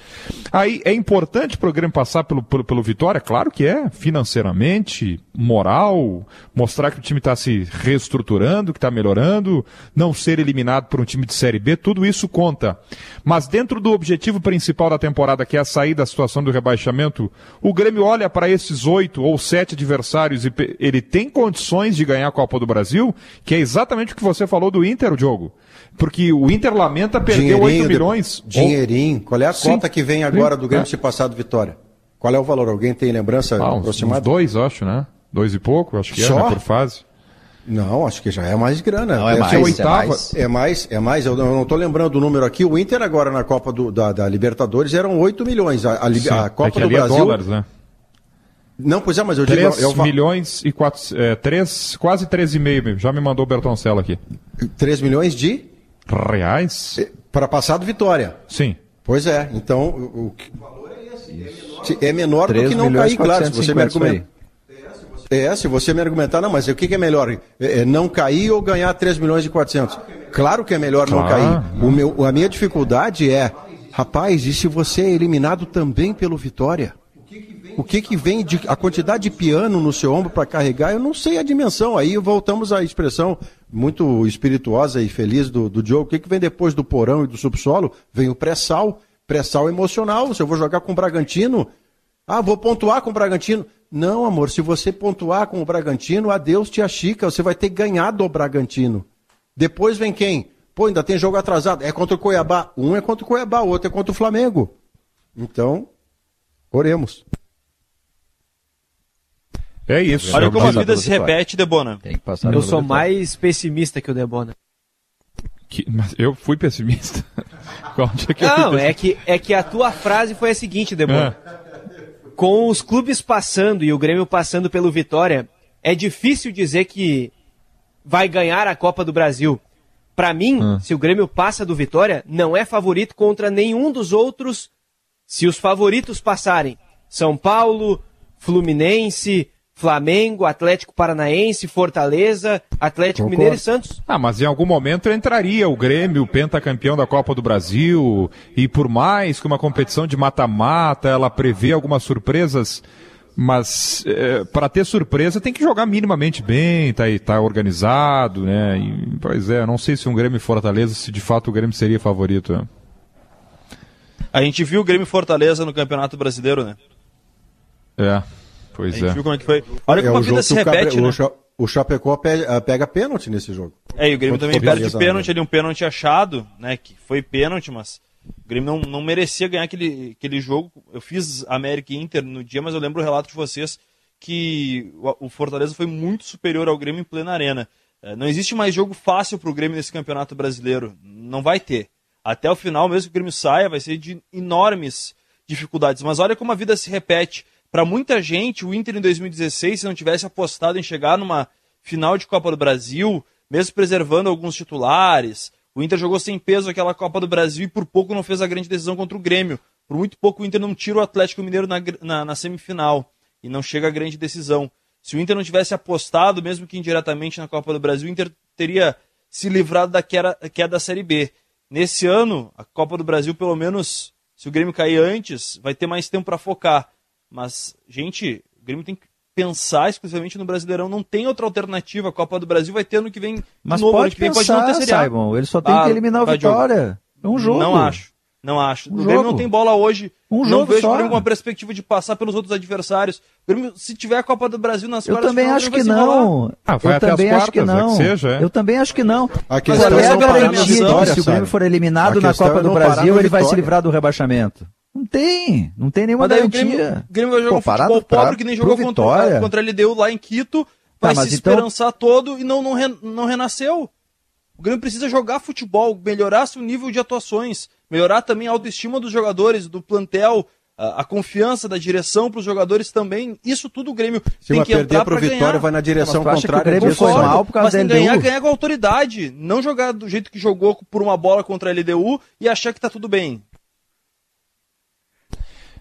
Aí é importante para o Grêmio passar pelo Vitória? Claro que é, financeiramente, moral, mostrar que o time está se reestruturando, que está melhorando, não ser eliminado por um time de Série B, tudo isso conta. Mas dentro do objetivo principal da temporada, que é a sair da situação do rebaixamento, o Grêmio olha para esses 8 ou 7 adversários e ele tem condições de ganhar a Copa do Brasil, que é exatamente o que você falou do Inter, Diogo. Porque o Inter lamenta perder 8 milhões. Dinheirinho. Qual é a cota que vem agora do Grêmio se passar do Vitória? Qual é o valor? Alguém tem lembrança aproximada? Uns 2, acho, né? 2 e pouco, acho que né, por fase. Não, acho que já é mais grana. Não, é mais. Eu não estou lembrando o número aqui. O Inter agora na Copa da Libertadores eram 8 milhões. A Copa do Brasil... É dólares, né? Não, pois é, mas eu 3 digo... 3 milhões e 4... quase 3,5. Já me mandou o Bertoncello aqui. 3 milhões de... reais? Para passar do Vitória. Sim. Pois é, então o valor é esse. É menor do que não cair, claro, se você me argumentar. Se você me argumentar, não, mas o que é melhor? Não cair ou ganhar 3 milhões e 400? Claro que é melhor não cair. A minha dificuldade é, rapaz, e se você é eliminado também pelo Vitória? O que vem de a quantidade de piano no seu ombro para carregar? Eu não sei a dimensão. Aí voltamos à expressão muito espirituosa e feliz do Diogo. O que vem depois do porão e do subsolo? Vem o pré-sal emocional. Se eu vou jogar com o Bragantino, vou pontuar com o Bragantino. Não, amor, se você pontuar com o Bragantino, adeus tia Chica, você vai ter que ganhar do Bragantino. Depois vem quem? Pô, ainda tem jogo atrasado. É contra o Cuiabá. Um é contra o Cuiabá, o outro é contra o Flamengo. Então, oremos. É isso. Olha como a vida se repete, Debona. Tem que passar Eu sou mais pessimista que o Debona. Mas eu fui pessimista. Onde é que eu fui Não, pessimista? é que a tua frase foi a seguinte, Debona. Com os clubes passando e o Grêmio passando pelo Vitória, é difícil dizer que vai ganhar a Copa do Brasil. Pra mim, se o Grêmio passa do Vitória, não é favorito contra nenhum dos outros. Se os favoritos passarem, São Paulo, Fluminense, Flamengo, Atlético Paranaense, Fortaleza, Atlético Mineiro e Santos. Mas em algum momento entraria o Grêmio, pentacampeão da Copa do Brasil, e por mais que uma competição de mata-mata, ela prevê algumas surpresas, mas para ter surpresa tem que jogar minimamente bem, tá organizado, né? E, pois é, não sei se um Grêmio e Fortaleza, se de fato o Grêmio seria favorito, né? A gente viu o Grêmio e Fortaleza no Campeonato Brasileiro, né? Pois a gente viu como é que foi. Olha como a vida se repete, né? O Chapecó pega pênalti nesse jogo. E o Grêmio também perde pênalti ali, um pênalti achado, né? Que foi pênalti, mas o Grêmio não merecia ganhar aquele jogo. Eu fiz América e Inter no dia, mas eu lembro o relato de vocês que o Fortaleza foi muito superior ao Grêmio em plena arena. Não existe mais jogo fácil para o Grêmio nesse Campeonato Brasileiro. Não vai ter. Até o final, mesmo que o Grêmio saia, vai ser de enormes dificuldades. Mas olha como a vida se repete. Para muita gente, o Inter em 2016, se não tivesse apostado em chegar numa final de Copa do Brasil, mesmo preservando alguns titulares, o Inter jogou sem peso aquela Copa do Brasil e por pouco não fez a grande decisão contra o Grêmio. Por muito pouco o Inter não tira o Atlético Mineiro na semifinal e não chega à grande decisão. Se o Inter não tivesse apostado, mesmo que indiretamente na Copa do Brasil, o Inter teria se livrado da queda da Série B. Nesse ano, a Copa do Brasil, pelo menos, se o Grêmio cair antes, vai ter mais tempo para focar. Mas, gente, o Grêmio tem que pensar exclusivamente no Brasileirão. Não tem outra alternativa. A Copa do Brasil vai ter ano que vem. Mas de novo, pode ano que vem pensar, pode não ter Série A. Simon. Ele só tem que eliminar o Vitória. É um jogo. Não acho. O Grêmio não tem bola hoje. Não vejo o Grêmio com a perspectiva de passar pelos outros adversários. O Grêmio, se tiver a Copa do Brasil nas quartas de final, eu também acho que não. Vai até as quartas, que seja. Eu também acho que não. A questão qual é a garantia vitória, que se o Grêmio for eliminado na Copa do Brasil, ele vai se livrar do rebaixamento? Não tem nenhuma garantia. O Grêmio vai jogar um futebol pobre que nem jogou contra a LDU lá em Quito, vai se esperançar todo e não renasceu. O Grêmio precisa jogar futebol, melhorar seu nível de atuações, melhorar também a autoestima dos jogadores, do plantel, a confiança da direção para os jogadores também. Isso tudo o Grêmio tem que entrar para ganhar. Vitória vai na direção contrária. O Grêmio foi mal por causa mas da tem LDU. ganhar com autoridade, não jogar do jeito que jogou por uma bola contra a LDU e achar que está tudo bem.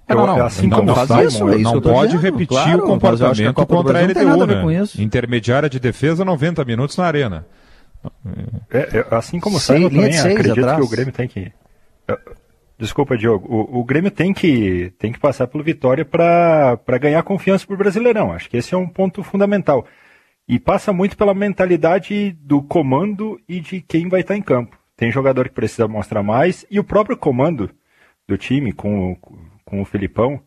Não pode repetir o comportamento contra a LDU, né? Intermediária de defesa, 90 minutos na arena. Assim como o Simon também, acredito que o Grêmio tem que... Desculpa, Diogo. O Grêmio tem que passar pelo Vitória para ganhar confiança pro Brasileirão. Acho que esse é um ponto fundamental. E passa muito pela mentalidade do comando e de quem vai estar em campo. Tem jogador que precisa mostrar mais e o próprio comando do time, com o Filipão,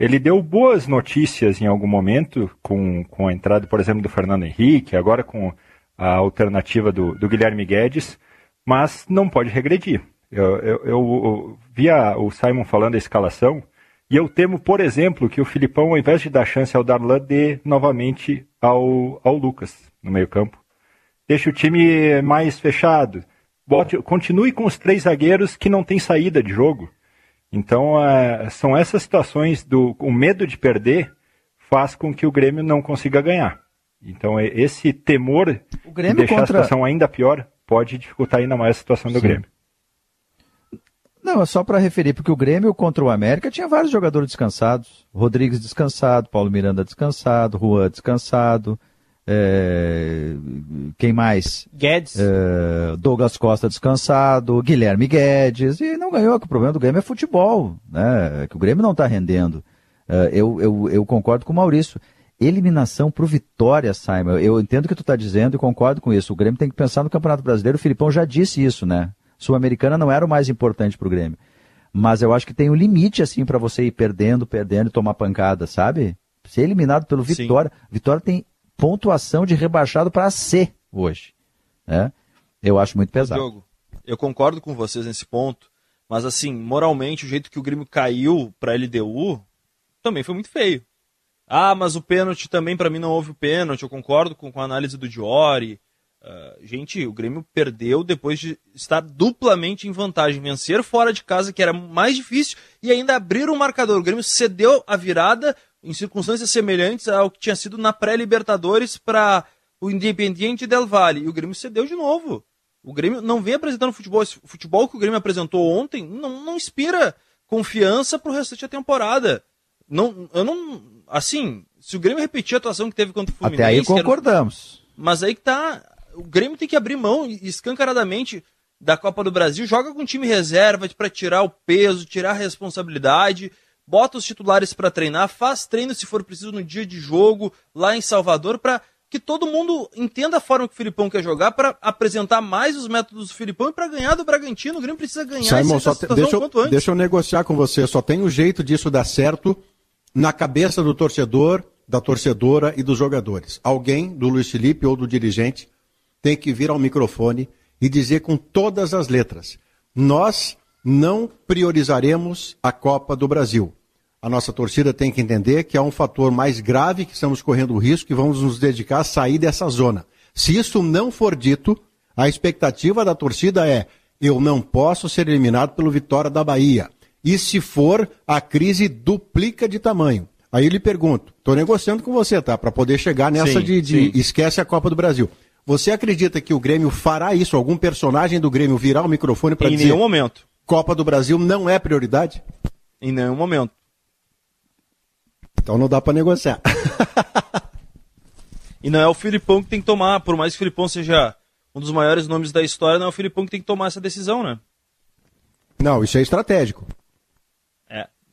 ele deu boas notícias em algum momento com a entrada, por exemplo, do Fernando Henrique, agora com a alternativa do Guilherme Guedes, mas não pode regredir. Eu vi o Simon falando da escalação e eu temo, por exemplo, que o Filipão, ao invés de dar chance ao Darlan, dê novamente ao Lucas no meio-campo. Deixe o time mais fechado. Continue com os 3 zagueiros que não tem saída de jogo. Então, são essas situações o medo de perder faz com que o Grêmio não consiga ganhar. Então, esse temor de deixar a situação ainda pior pode dificultar ainda mais a situação do Grêmio. Não, é só para referir, porque o Grêmio contra o América tinha vários jogadores descansados. Rodrigues descansado, Paulo Miranda descansado, Juan descansado. Quem mais? Guedes. Douglas Costa descansado, Guilherme Guedes, e não ganhou, que o problema do Grêmio é futebol, né? Que o Grêmio não está rendendo. Eu concordo com o Maurício. Eliminação pro Vitória, Simon. Eu entendo o que tu está dizendo e concordo com isso. O Grêmio tem que pensar no Campeonato Brasileiro. O Filipão já disse isso, né? Sul-Americana não era o mais importante pro Grêmio. Mas eu acho que tem um limite, assim, para você ir perdendo e tomar pancada, sabe? ser eliminado pelo Vitória. Sim. Vitória tem pontuação de rebaixado para C hoje. Né? Eu acho muito pesado. Diogo, eu concordo com vocês nesse ponto, mas assim, moralmente, o jeito que o Grêmio caiu para a LDU também foi muito feio. Ah, mas o pênalti também, para mim, não houve o pênalti. Eu concordo com a análise do Diori. Gente, o Grêmio perdeu depois de estar duplamente em vantagem. Vencer fora de casa, que era mais difícil, e ainda abrir o marcador. O Grêmio cedeu a virada em circunstâncias semelhantes ao que tinha sido na pré-Libertadores para o Independiente del Valle. E o Grêmio cedeu de novo. O Grêmio não vem apresentando futebol. Esse futebol que o Grêmio apresentou ontem não inspira confiança para o restante da temporada. Assim, se o Grêmio repetir a atuação que teve contra o Fluminense... Até aí concordamos. Mas aí que tá... O Grêmio tem que abrir mão escancaradamente da Copa do Brasil, joga com time reserva para tirar o peso, tirar a responsabilidade, bota os titulares para treinar, faz treino se for preciso no dia de jogo, lá em Salvador, para que todo mundo entenda a forma que o Filipão quer jogar, para apresentar mais os métodos do Filipão e para ganhar do Bragantino. O Grêmio precisa ganhar deixa eu negociar com você, só tem um jeito disso dar certo na cabeça do torcedor, da torcedora e dos jogadores. Alguém, do Luiz Felipe ou do dirigente, tem que vir ao microfone e dizer com todas as letras: nós não priorizaremos a Copa do Brasil. A nossa torcida tem que entender que é um fator mais grave, que estamos correndo o risco e vamos nos dedicar a sair dessa zona. Se isso não for dito, a expectativa da torcida é: eu não posso ser eliminado pelo Vitória da Bahia. E se for, a crise duplica de tamanho. Aí eu lhe pergunto, estou negociando com você, tá? Para poder chegar nessa de esquece a Copa do Brasil. Você acredita que o Grêmio fará isso? Algum personagem do Grêmio virar o microfone para dizer... Em nenhum momento. Copa do Brasil não é prioridade? Em nenhum momento. Então não dá para negociar. E não é o Filipão que tem que tomar, por mais que o Filipão seja um dos maiores nomes da história, não é o Filipão que tem que tomar essa decisão, né? Não, isso é estratégico.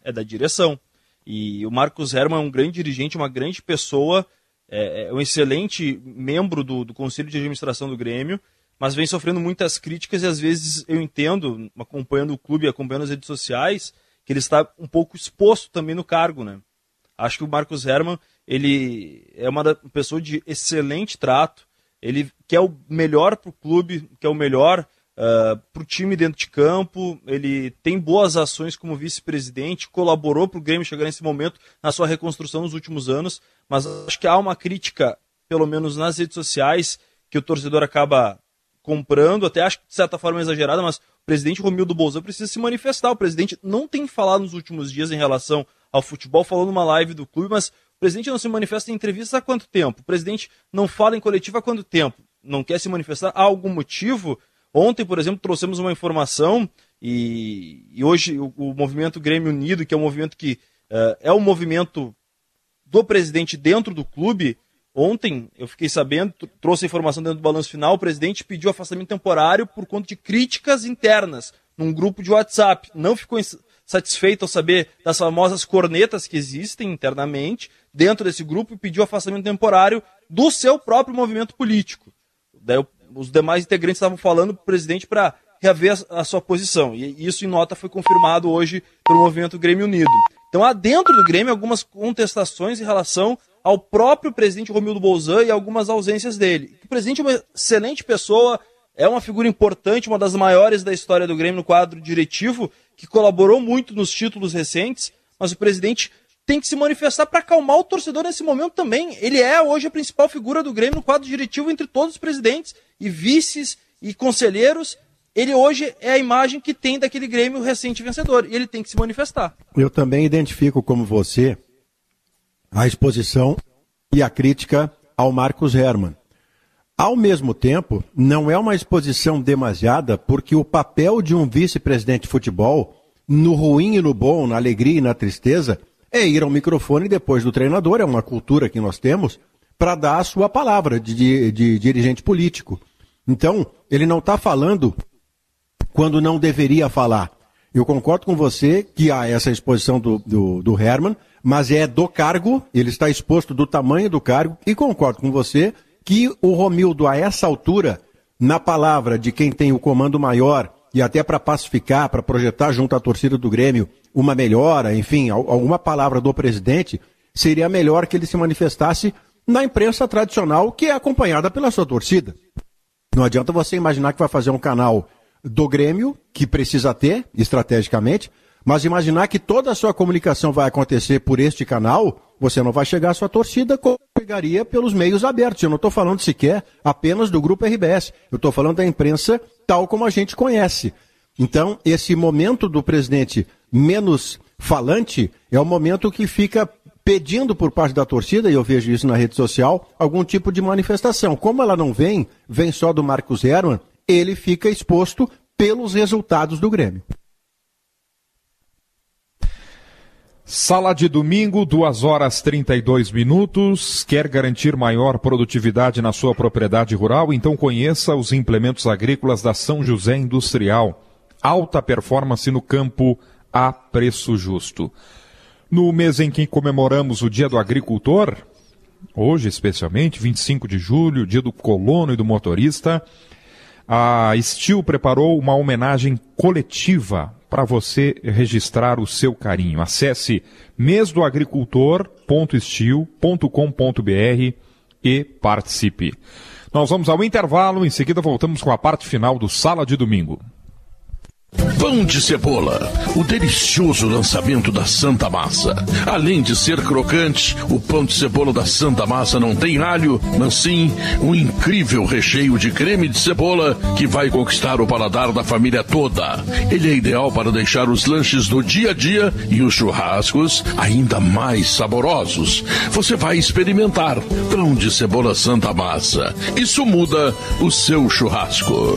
É da direção. E o Marcos Herman é um grande dirigente, uma grande pessoa, é um excelente membro do Conselho de Administração do Grêmio, mas vem sofrendo muitas críticas e às vezes eu entendo, acompanhando o clube, acompanhando as redes sociais, que ele está um pouco exposto também no cargo, né? Acho que o Marcos Herman, ele é uma pessoa de excelente trato, ele quer o melhor para o clube, quer o melhor para o time dentro de campo, ele tem boas ações como vice-presidente, colaborou para o Grêmio chegar nesse momento na sua reconstrução nos últimos anos, mas acho que há uma crítica, pelo menos nas redes sociais, que o torcedor acaba comprando, até acho que de certa forma é exagerada, mas o presidente Romildo Bolzan precisa se manifestar. O presidente não tem falado nos últimos dias em relação ao futebol, falou numa live do clube, mas o presidente não se manifesta em entrevista há quanto tempo? O presidente não fala em coletiva há quanto tempo? Não quer se manifestar? Há algum motivo? Ontem, por exemplo, trouxemos uma informação e hoje o movimento Grêmio Unido, que é um movimento que é um movimento do presidente dentro do clube, ontem eu fiquei sabendo, trouxe a informação dentro do balanço final, o presidente pediu afastamento temporário por conta de críticas internas num grupo de WhatsApp. Não ficou satisfeito ao saber das famosas cornetas que existem internamente dentro desse grupo e pediu afastamento temporário do seu próprio movimento político. Daí os demais integrantes estavam falando para o presidente para reaver a sua posição. E isso em nota foi confirmado hoje pelo movimento Grêmio Unido. Então há dentro do Grêmio algumas contestações em relação ao próprio presidente Romildo Bolzan e algumas ausências dele. O presidente é uma excelente pessoa, é uma figura importante, uma das maiores da história do Grêmio no quadro diretivo, que colaborou muito nos títulos recentes, mas o presidente tem que se manifestar para acalmar o torcedor nesse momento também. Ele é hoje a principal figura do Grêmio no quadro diretivo entre todos os presidentes e vices e conselheiros. Ele hoje é a imagem que tem daquele Grêmio recente vencedor e ele tem que se manifestar. Eu também identifico como você a exposição e a crítica ao Marcos Herman. Ao mesmo tempo, não é uma exposição demasiada, porque o papel de um vice-presidente de futebol, no ruim e no bom, na alegria e na tristeza, é ir ao microfone depois do treinador, é uma cultura que nós temos, para dar a sua palavra de dirigente político. Então, ele não está falando quando não deveria falar. Eu concordo com você que há essa exposição do Herman, mas é do cargo, ele está exposto do tamanho do cargo, e concordo com você que o Romildo, a essa altura, na palavra de quem tem o comando maior, e até para pacificar, para projetar junto à torcida do Grêmio uma melhora, enfim, alguma palavra do presidente, seria melhor que ele se manifestasse na imprensa tradicional, que é acompanhada pela sua torcida. Não adianta você imaginar que vai fazer um canal do Grêmio, que precisa ter, estrategicamente, mas imaginar que toda a sua comunicação vai acontecer por este canal, você não vai chegar à sua torcida como chegaria pelos meios abertos. Eu não estou falando sequer apenas do Grupo RBS, eu estou falando da imprensa tal como a gente conhece. Então, esse momento do presidente menos falante é o momento que fica pedindo por parte da torcida, e eu vejo isso na rede social, algum tipo de manifestação. Como ela não vem só do Marcos Herman, ele fica exposto pelos resultados do Grêmio. Sala de domingo, 2h32. Quer garantir maior produtividade na sua propriedade rural? Então conheça os implementos agrícolas da São José Industrial. Alta performance no campo a preço justo. No mês em que comemoramos o Dia do Agricultor, hoje especialmente, 25 de julho, Dia do Colono e do Motorista, a Steel preparou uma homenagem coletiva para você registrar o seu carinho. Acesse mesdoagricultor.steel.com.br e participe. Nós vamos ao intervalo, em seguida voltamos com a parte final do Sala de Domingo. Pão de cebola, o delicioso lançamento da Santa Massa. Além de ser crocante, o pão de cebola da Santa Massa não tem alho, mas sim um incrível recheio de creme de cebola que vai conquistar o paladar da família toda. Ele é ideal para deixar os lanches do dia a dia e os churrascos ainda mais saborosos. Você vai experimentar pão de cebola Santa Massa. Isso muda o seu churrasco.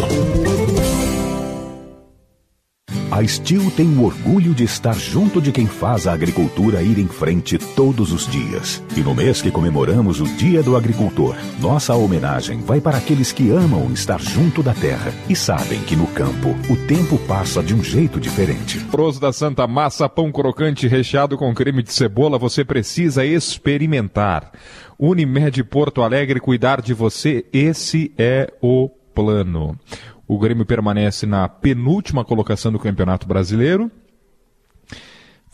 A Steel tem o orgulho de estar junto de quem faz a agricultura ir em frente todos os dias. E no mês que comemoramos o Dia do Agricultor, nossa homenagem vai para aqueles que amam estar junto da terra e sabem que no campo o tempo passa de um jeito diferente. Pros da Santa Massa, pão crocante recheado com creme de cebola, você precisa experimentar. Unimed Porto Alegre, cuidar de você, esse é o plano. O Grêmio permanece na penúltima colocação do Campeonato Brasileiro.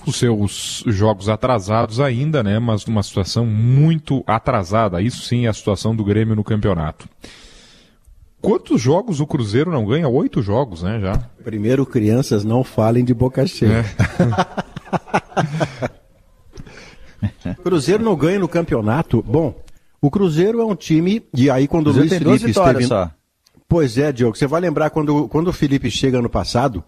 Os seus jogos atrasados ainda, né? Mas numa situação muito atrasada. Isso sim é a situação do Grêmio no campeonato. Quantos jogos o Cruzeiro não ganha? 8 jogos, né? Já. Primeiro, crianças, não falem de boca cheia. Cruzeiro não ganha no campeonato. Bom, o Cruzeiro é um time, e aí quando o Luiz Felipe esteve... Só. Pois é, Diogo, você vai lembrar quando o Felipe chega ano passado,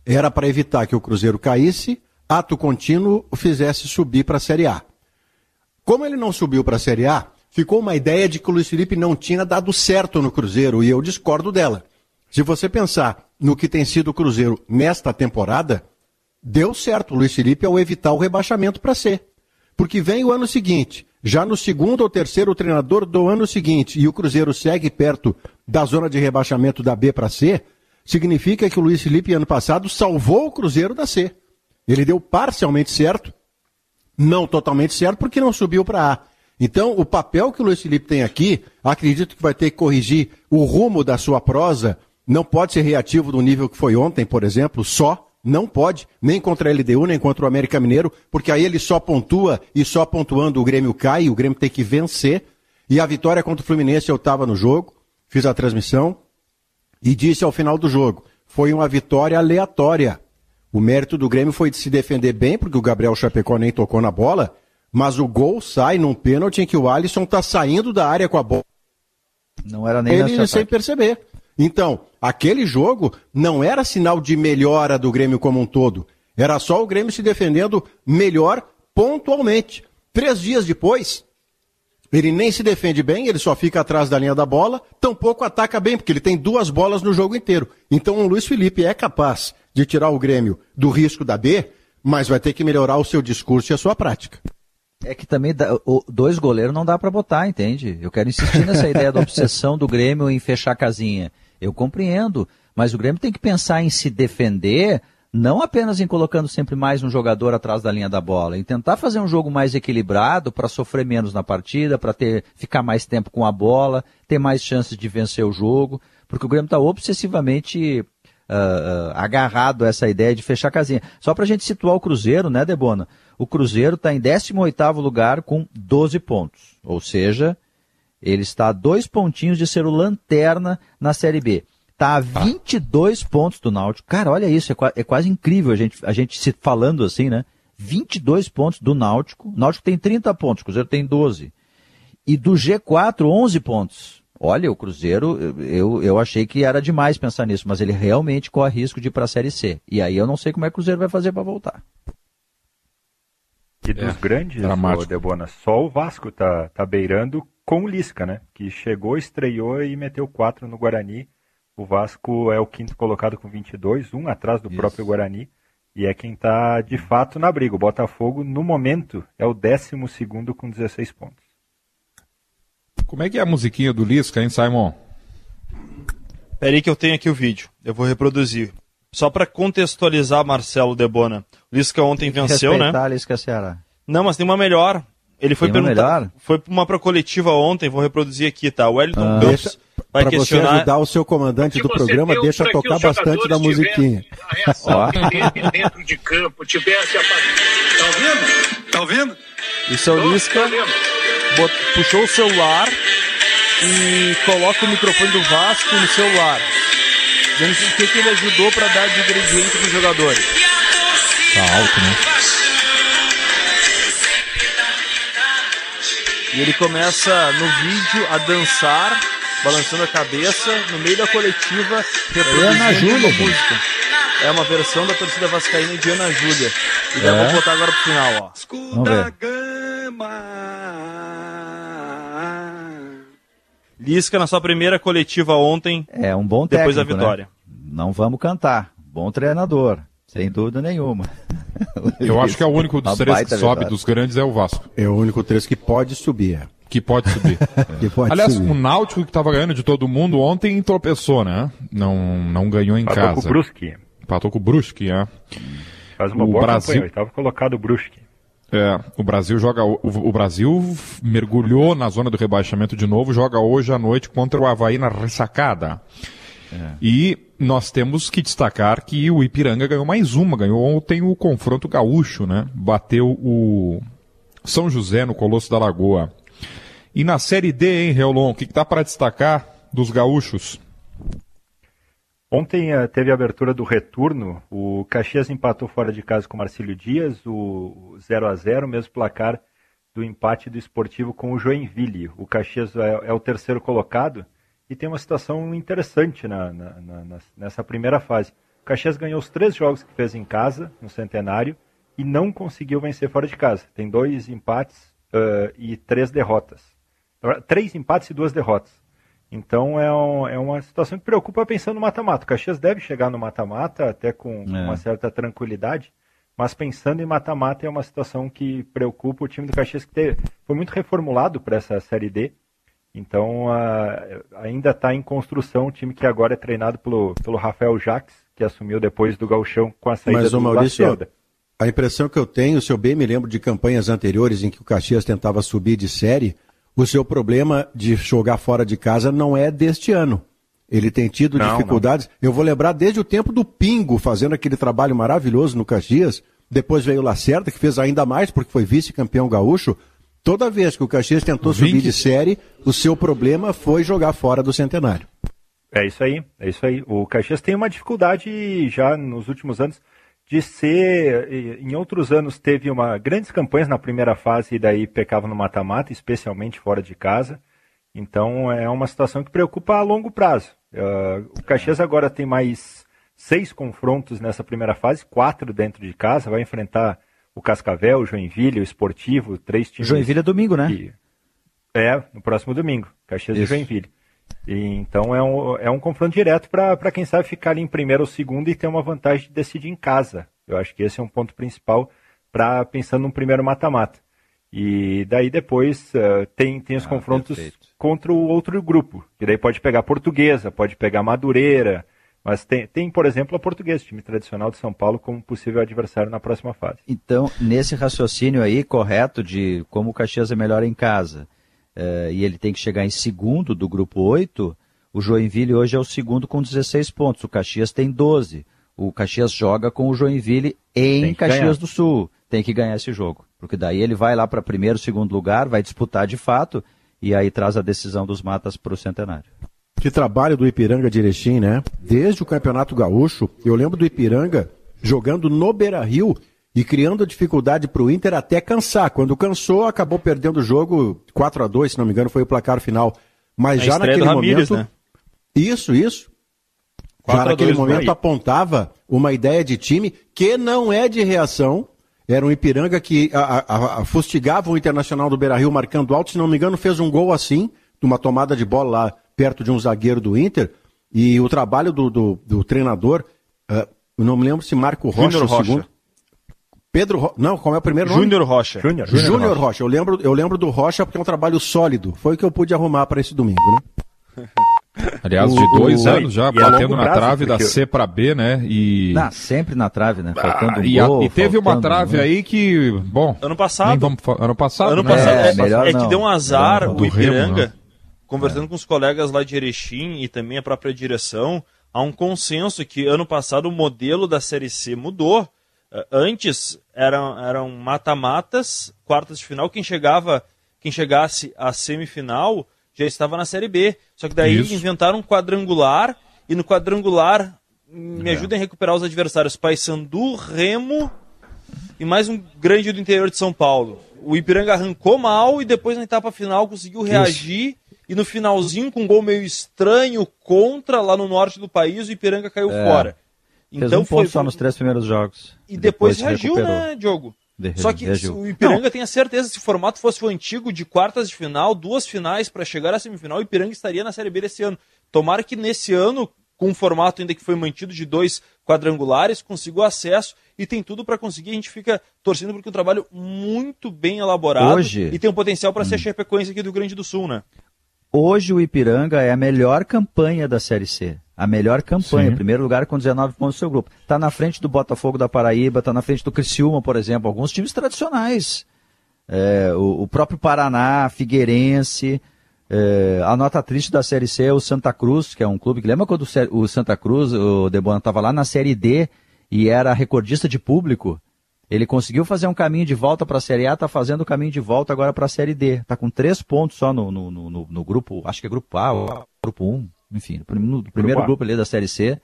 era para evitar que o Cruzeiro caísse, ato contínuo, o fizesse subir para a Série A. Como ele não subiu para a Série A, ficou uma ideia de que o Luiz Felipe não tinha dado certo no Cruzeiro, e eu discordo dela. Se você pensar no que tem sido o Cruzeiro nesta temporada, deu certo o Luiz Felipe ao evitar o rebaixamento para C. Porque vem o ano seguinte, já no segundo ou terceiro treinador do ano seguinte, e o Cruzeiro segue perto da zona de rebaixamento da B para C, significa que o Luiz Felipe, ano passado, salvou o Cruzeiro da C. Ele deu parcialmente certo, não totalmente certo, porque não subiu para A. Então, o papel que o Luiz Felipe tem aqui, acredito que vai ter que corrigir o rumo da sua prosa, não pode ser reativo do nível que foi ontem, por exemplo, só. Não pode, nem contra a LDU, nem contra o América Mineiro, porque aí ele só pontua e só pontuando o Grêmio cai, o Grêmio tem que vencer. E a vitória contra o Fluminense, eu estava no jogo, fiz a transmissão e disse ao final do jogo, foi uma vitória aleatória. O mérito do Grêmio foi de se defender bem, porque o Gabriel Chapecó nem tocou na bola, mas o gol sai num pênalti em que o Alisson está saindo da área com a bola. Não era nem ele sem perceber. Então, aquele jogo não era sinal de melhora do Grêmio como um todo. Era só o Grêmio se defendendo melhor pontualmente. 3 dias depois, ele nem se defende bem, ele só fica atrás da linha da bola, tampouco ataca bem, porque ele tem 2 bolas no jogo inteiro. Então o Luiz Felipe é capaz de tirar o Grêmio do risco da B, mas vai ter que melhorar o seu discurso e a sua prática. É que também 2 goleiros não dá para botar, entende? Eu quero insistir nessa ideia da obsessão do Grêmio em fechar a casinha. Eu compreendo, mas o Grêmio tem que pensar em se defender, não apenas em colocando sempre mais um jogador atrás da linha da bola, em tentar fazer um jogo mais equilibrado para sofrer menos na partida, para ficar mais tempo com a bola, ter mais chances de vencer o jogo, porque o Grêmio está obsessivamente agarrado a essa ideia de fechar a casinha. Só para a gente situar o Cruzeiro, né, Debona? O Cruzeiro está em 18º lugar com 12 pontos. Ou seja, ele está a 2 pontinhos de ser o lanterna na Série B. Está a 22 pontos do Náutico. Cara, olha isso, é quase incrível a gente se falando assim, né? 22 pontos do Náutico. O Náutico tem 30 pontos, o Cruzeiro tem 12. E do G4, 11 pontos. Olha, o Cruzeiro, eu achei que era demais pensar nisso, mas ele realmente corre risco de ir para a Série C. E aí eu não sei como é que o Cruzeiro vai fazer para voltar. E dos grandes, Debona, só o Vasco tá beirando com o Lisca, né? Que chegou, estreou e meteu 4 no Guarani. O Vasco é o 5º colocado com 22, um atrás do próprio Guarani. E é quem está de fato na briga. O Botafogo, no momento, é o 12º com 16 pontos. Como é que é a musiquinha do Lisca, hein, Simon? Peraí que eu tenho aqui o vídeo. Eu vou reproduzir. Só para contextualizar, Marcelo Debona. O Lisca ontem venceu, né? Lisca Ceará. Não, mas tem uma melhor. Ele foi perguntar. Foi para uma coletiva ontem, vou reproduzir aqui, tá? O Wellington Campos vai questionar. Você ajudar o seu comandante do programa, deixa tocar bastante da musiquinha. Dentro de campo, tivesse a... Tá ouvindo? Tá ouvindo? Isso é o Lisca. Puxou o celular e coloca o microfone do Vasco no celular, dizendo o que ele ajudou para dar de ingrediente para os jogadores. Tá alto, né? E ele começa no vídeo a dançar, balançando a cabeça, no meio da coletiva, reproduzindo uma música. É uma versão da torcida vascaína de Ana Júlia. E daí vamos botar agora pro final, ó. Escuta gama. Lisca na sua primeira coletiva ontem. É um bom técnico, depois da vitória. Né? Não vamos cantar. Bom treinador, sem dúvida nenhuma. Eu acho que é o único dos 3 que sobe dos grandes é o Vasco. É o único 3 que pode subir. Que pode subir. Aliás, o Náutico que estava ganhando de todo mundo ontem tropeçou, né? Não ganhou em casa. Empatou com o Brusque. Empatou com o Brusque, é. Faz uma boa campanha, estava colocado o Brusque. O Brasil joga. O Brasil mergulhou na zona do rebaixamento de novo, joga hoje à noite contra o Avaí na ressacada. E nós temos que destacar que o Ipiranga ganhou mais uma, ganhou ontem o confronto gaúcho, né? Bateu o São José no Colosso da Lagoa. E na Série D, hein, Reolon, o que dá para destacar dos gaúchos? Ontem teve a abertura do retorno, o Caxias empatou fora de casa com o Marcílio Dias, o 0-0, mesmo placar do empate do Esportivo com o Joinville. O Caxias é o terceiro colocado e tem uma situação interessante nessa primeira fase. O Caxias ganhou os 3 jogos que fez em casa, no Centenário, e não conseguiu vencer fora de casa. Tem 2 empates e 3 derrotas. 3 empates e 2 derrotas. Então é uma situação que preocupa pensando no mata-mata. O Caxias deve chegar no mata-mata até com uma certa tranquilidade, mas pensando em mata-mata é uma situação que preocupa o time do Caxias, que foi muito reformulado para essa Série D. Então ainda está em construção o time que agora é treinado pelo Rafael Jacques, que assumiu depois do Gauchão com a saída do Lacerda. A impressão que eu tenho, se eu bem me lembro de campanhas anteriores em que o Caxias tentava subir de série, o seu problema de jogar fora de casa não é deste ano. Ele tem tido dificuldades. Não. Eu vou lembrar desde o tempo do Pingo, fazendo aquele trabalho maravilhoso no Caxias. Depois veio o Lacerda, que fez ainda mais, porque foi vice-campeão gaúcho. Toda vez que o Caxias tentou subir de série, o seu problema foi jogar fora do Centenário. É isso aí. O Caxias tem uma dificuldade já nos últimos anos de ser, em outros anos teve grandes campanhas na primeira fase e daí pecava no mata-mata, especialmente fora de casa. Então é uma situação que preocupa a longo prazo. O Caxias agora tem mais 6 confrontos nessa primeira fase, 4 dentro de casa, vai enfrentar o Cascavel, o Joinville, o Esportivo, 3 times. Joinville é domingo, né? No próximo domingo, Caxias e Joinville. E, então é um confronto direto para quem sabe ficar ali em primeiro ou segundo e ter uma vantagem de decidir em casa. Eu acho que esse é um ponto principal pensando num primeiro mata-mata. E daí depois tem os confrontos contra o outro grupo, que daí pode pegar Portuguesa, pode pegar Madureira, mas tem, por exemplo, a Portuguesa, time tradicional de São Paulo, como possível adversário na próxima fase. Então, nesse raciocínio aí correto de como o Caxias é melhor em casa, e ele tem que chegar em segundo do grupo 8, O Joinville hoje é o segundo com 16 pontos, o Caxias tem 12. O Caxias joga com o Joinville em Caxias do Sul. Tem que ganhar esse jogo, porque daí ele vai lá para primeiro, segundo lugar, vai disputar de fato, e aí traz a decisão dos matas para o Centenário. Que trabalho do Ipiranga de Erechim, né? Desde o Campeonato Gaúcho, eu lembro do Ipiranga jogando no Beira-Rio e criando dificuldade para o Inter até cansar. Quando cansou, acabou perdendo o jogo 4-2, se não me engano, foi o placar final. Mas já naquele Ramírez, momento... né? Isso. Já naquele momento apontava uma ideia de time que não é de reação. Era um Ipiranga que fustigava o Internacional do Beira-Rio marcando alto. Se não me engano, fez um gol assim, numa tomada de bola lá perto de um zagueiro do Inter. E o trabalho do treinador, eu não me lembro se Marco Rocha, o segundo. Não, como é o primeiro nome? Júnior Rocha. Júnior Rocha. Eu lembro do Rocha porque é um trabalho sólido. Foi o que eu pude arrumar para esse domingo, né? Aliás, de 2 anos já, batendo na trave da C para B, né? Sempre na trave, né? Faltando gol, e teve uma trave aí que, bom... Ano passado. Ano passado, né? Que deu um azar o Ipiranga, Remo, conversando com os colegas lá de Erechim e também a própria direção, há um consenso que ano passado o modelo da Série C mudou. Antes eram mata-matas, quartas de final, quem chegasse à semifinal já estava na Série B. Só que daí inventaram um quadrangular, e no quadrangular, me ajudem a recuperar os adversários, Paysandu, Remo e mais um grande do interior de São Paulo. O Ipiranga arrancou mal e depois na etapa final conseguiu reagir, e no finalzinho, com um gol meio estranho contra, lá no norte do país, o Ipiranga caiu fora. Então fez um ponto só nos 3 primeiros jogos. E depois reagiu, né, Diogo? Só que o Ipiranga tem a certeza, se o formato fosse o antigo, de quartas de final, 2 finais para chegar à semifinal, o Ipiranga estaria na Série B desse ano. Tomara que nesse ano, com um formato ainda que foi mantido de 2 quadrangulares, consiga acesso e tem tudo para conseguir. A gente fica torcendo porque é um trabalho muito bem elaborado e tem um potencial para ser a Chapecoense aqui do Rio Grande do Sul, né? Hoje o Ipiranga é a melhor campanha da Série C. A melhor campanha, primeiro lugar com 19 pontos do seu grupo. Está na frente do Botafogo da Paraíba, está na frente do Criciúma, por exemplo, alguns times tradicionais. O próprio Paraná, Figueirense. A nota triste da Série C é o Santa Cruz, que é um clube que lembra quando o Santa Cruz, o Debona, estava lá na Série D e era recordista de público. Ele conseguiu fazer um caminho de volta para a Série A, está fazendo o caminho de volta agora para a Série D. Está com 3 pontos só no grupo, acho que é grupo A ou grupo 1. Enfim, no primeiro grupo ali da Série C,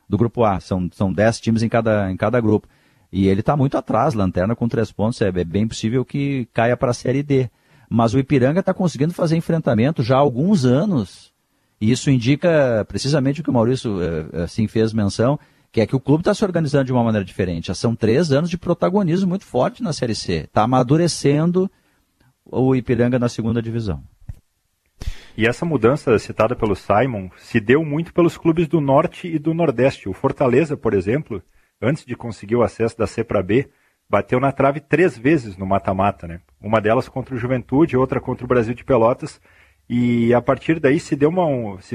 do grupo A, são 10 times em cada grupo. E ele está muito atrás, lanterna com 3 pontos, é bem possível que caia para a Série D. Mas o Ipiranga está conseguindo fazer enfrentamento já há alguns anos. E isso indica precisamente o que o Maurício assim fez menção, que é que o clube está se organizando de uma maneira diferente. Já são 3 anos de protagonismo muito forte na Série C. Está amadurecendo o Ipiranga na segunda divisão. E essa mudança citada pelo Simon se deu muito pelos clubes do Norte e do Nordeste. O Fortaleza, por exemplo, antes de conseguir o acesso da C para B, bateu na trave 3 vezes no mata-mata, né? Uma delas contra o Juventude, outra contra o Brasil de Pelotas. E a partir daí se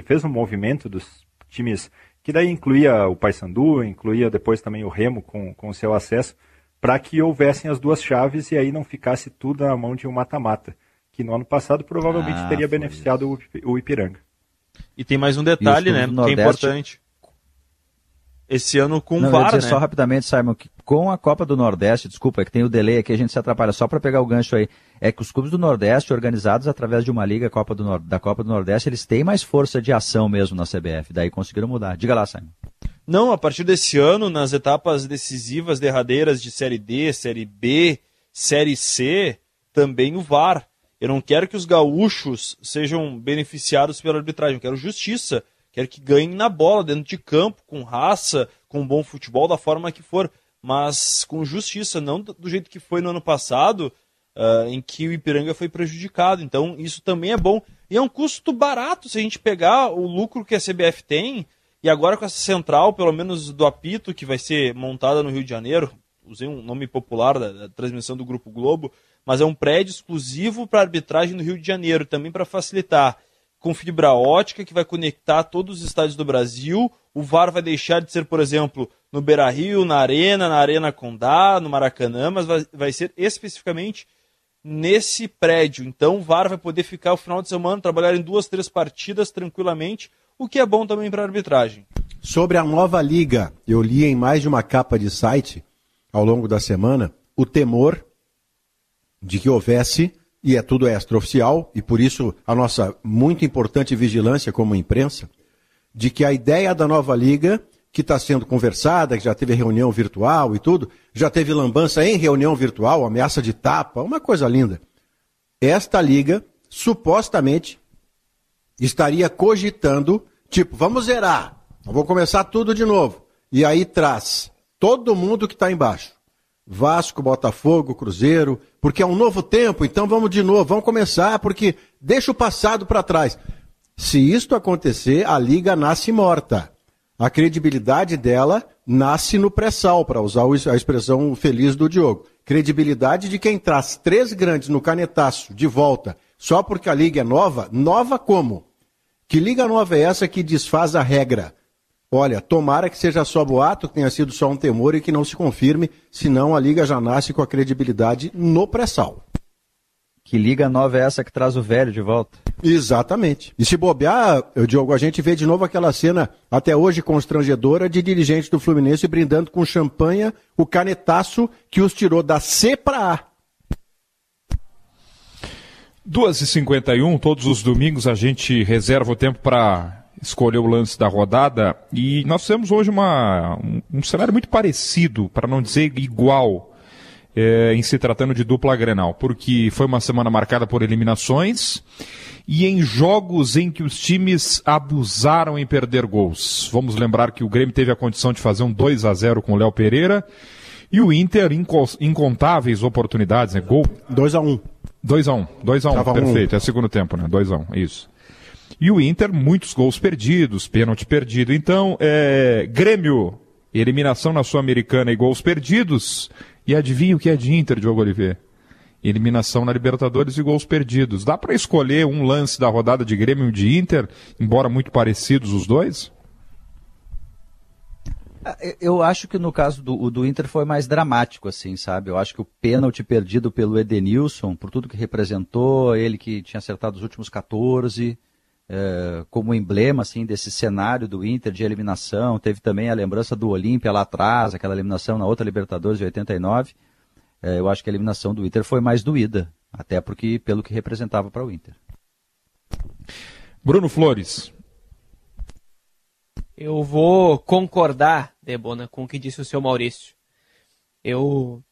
fez um movimento dos times, que daí incluía o Paysandu, incluía depois também o Remo com o seu acesso, para que houvessem as 2 chaves e aí não ficasse tudo na mão de um mata-mata, que no ano passado provavelmente teria beneficiado o Ipiranga. E tem mais um detalhe, né, que é importante. Esse ano com o VAR, né? Só rapidamente, Simon, que com a Copa do Nordeste, desculpa, é que tem o delay aqui, a gente se atrapalha só para pegar o gancho aí, é que os clubes do Nordeste, organizados através de uma liga da Copa do Nordeste, eles têm mais força de ação mesmo na CBF, daí conseguiram mudar. Diga lá, Simon. Não, a partir desse ano, nas etapas decisivas derradeiras de Série D, Série B, Série C, também o VAR. Eu não quero que os gaúchos sejam beneficiados pela arbitragem, eu quero justiça. Quero que ganhem na bola, dentro de campo, com raça, com bom futebol, da forma que for, mas com justiça, não do jeito que foi no ano passado, em que o Ipiranga foi prejudicado. Então isso também é bom. E é um custo barato se a gente pegar o lucro que a CBF tem, e agora com essa central, pelo menos do apito, que vai ser montada no Rio de Janeiro, usei um nome popular da transmissão do Grupo Globo, mas é um prédio exclusivo para arbitragem no Rio de Janeiro, também para facilitar, com fibra ótica, que vai conectar todos os estádios do Brasil. O VAR vai deixar de ser, por exemplo, no Beira-Rio, na Arena Condá, no Maracanã, mas vai ser especificamente nesse prédio. Então o VAR vai poder ficar o final de semana, trabalhar em 2, 3 partidas tranquilamente. o que é bom também para a arbitragem. Sobre a nova liga, eu li em mais de uma capa de site, ao longo da semana, o temor de que houvesse, e é tudo extraoficial, e por isso a nossa muito importante vigilância como imprensa, de que a ideia da nova liga, que está sendo conversada, que já teve reunião virtual e tudo, já teve lambança em reunião virtual, ameaça de tapa, uma coisa linda. Esta liga, supostamente, estaria cogitando, tipo, vamos zerar, vou começar tudo de novo. E aí traz todo mundo que está embaixo. Vasco, Botafogo, Cruzeiro, porque é um novo tempo, então vamos de novo, vamos começar, porque deixa o passado para trás. Se isto acontecer, a liga nasce morta. A credibilidade dela nasce no pré-sal, para usar a expressão feliz do Diogo. Credibilidade de quem traz 3 grandes no canetaço de volta, só porque a liga é nova. Nova como? Que liga nova é essa que desfaz a regra? Olha, tomara que seja só boato, que tenha sido só um temor e que não se confirme, senão a liga já nasce com a credibilidade no pré-sal. Que liga nova é essa que traz o velho de volta? Exatamente. E se bobear, Diogo, a gente vê de novo aquela cena até hoje constrangedora de dirigentes do Fluminense brindando com champanhe o canetaço que os tirou da C para A. 2h51, todos os domingos a gente reserva o tempo para escolher o lance da rodada e nós temos hoje um cenário muito parecido, para não dizer igual, em se tratando de dupla Grenal, porque foi uma semana marcada por eliminações e em jogos em que os times abusaram em perder gols. Vamos lembrar que o Grêmio teve a condição de fazer um 2-0 com o Léo Pereira e o Inter incontáveis oportunidades, né? Gol 2-1. 2-1, perfeito, é segundo tempo, né? 2-1, isso. E o Inter, muitos gols perdidos, pênalti perdido. Então, Grêmio, eliminação na Sul-Americana e gols perdidos. E adivinha o que é de Inter, Diogo Oliveira? Eliminação na Libertadores e gols perdidos. Dá para escolher um lance da rodada de Grêmio e de Inter, embora muito parecidos os dois? Eu acho que no caso do Inter foi mais dramático, assim, sabe? Eu acho que o pênalti perdido pelo Edenilson, por tudo que representou, ele que tinha acertado os últimos 14... como emblema assim, desse cenário do Inter de eliminação. Teve também a lembrança do Olímpia lá atrás, aquela eliminação na outra Libertadores de 89. Eu acho que a eliminação do Inter foi mais doída, até porque pelo que representava para o Inter. Bruno Flores. Eu vou concordar, Debona, com o que disse o seu Maurício. Eu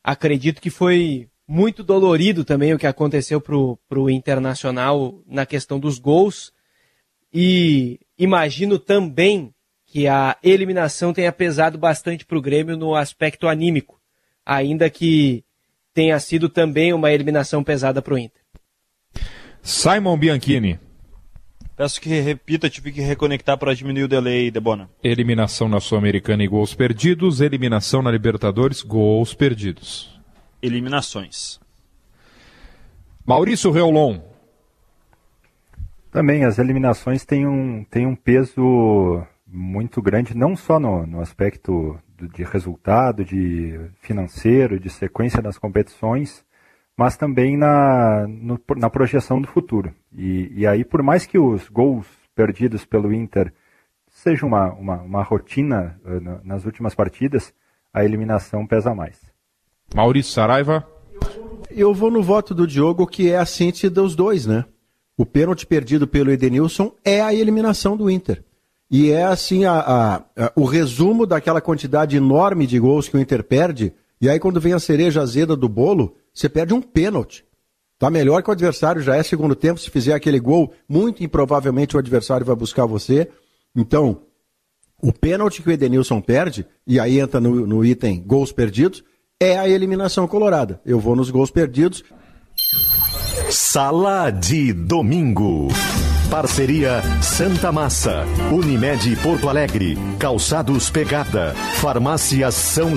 acredito que foi muito dolorido também o que aconteceu pro Internacional na questão dos gols. E imagino também que a eliminação tenha pesado bastante para o Grêmio no aspecto anímico, ainda que tenha sido também uma eliminação pesada para o Inter. Simon Bianchini. Peço que repita, tive que reconectar para diminuir o delay, Debona. Eliminação na Sul-Americana e gols perdidos, eliminação na Libertadores, gols perdidos. Eliminações. Maurício Reolon. Também as eliminações têm um peso muito grande, não só no aspecto de resultado, de financeiro, de sequência das competições, mas também na projeção do futuro. E aí, por mais que os gols perdidos pelo Inter sejam uma rotina nas últimas partidas, a eliminação pesa mais. Maurício Saraiva. Eu vou no voto do Diogo, que é a síntese dos dois, né? O pênalti perdido pelo Edenilson é a eliminação do Inter. E é assim o resumo daquela quantidade enorme de gols que o Inter perde. E aí quando vem a cereja azeda do bolo, você perde um pênalti. Tá melhor que o adversário já é segundo tempo. Se fizer aquele gol, muito improvavelmente o adversário vai buscar você. Então, o pênalti que o Edenilson perde, e aí entra no item gols perdidos, é a eliminação colorada. Eu vou nos gols perdidos. Sala de Domingo. Parceria Santa Massa, Unimed Porto Alegre, Calçados Pegada, Farmácia São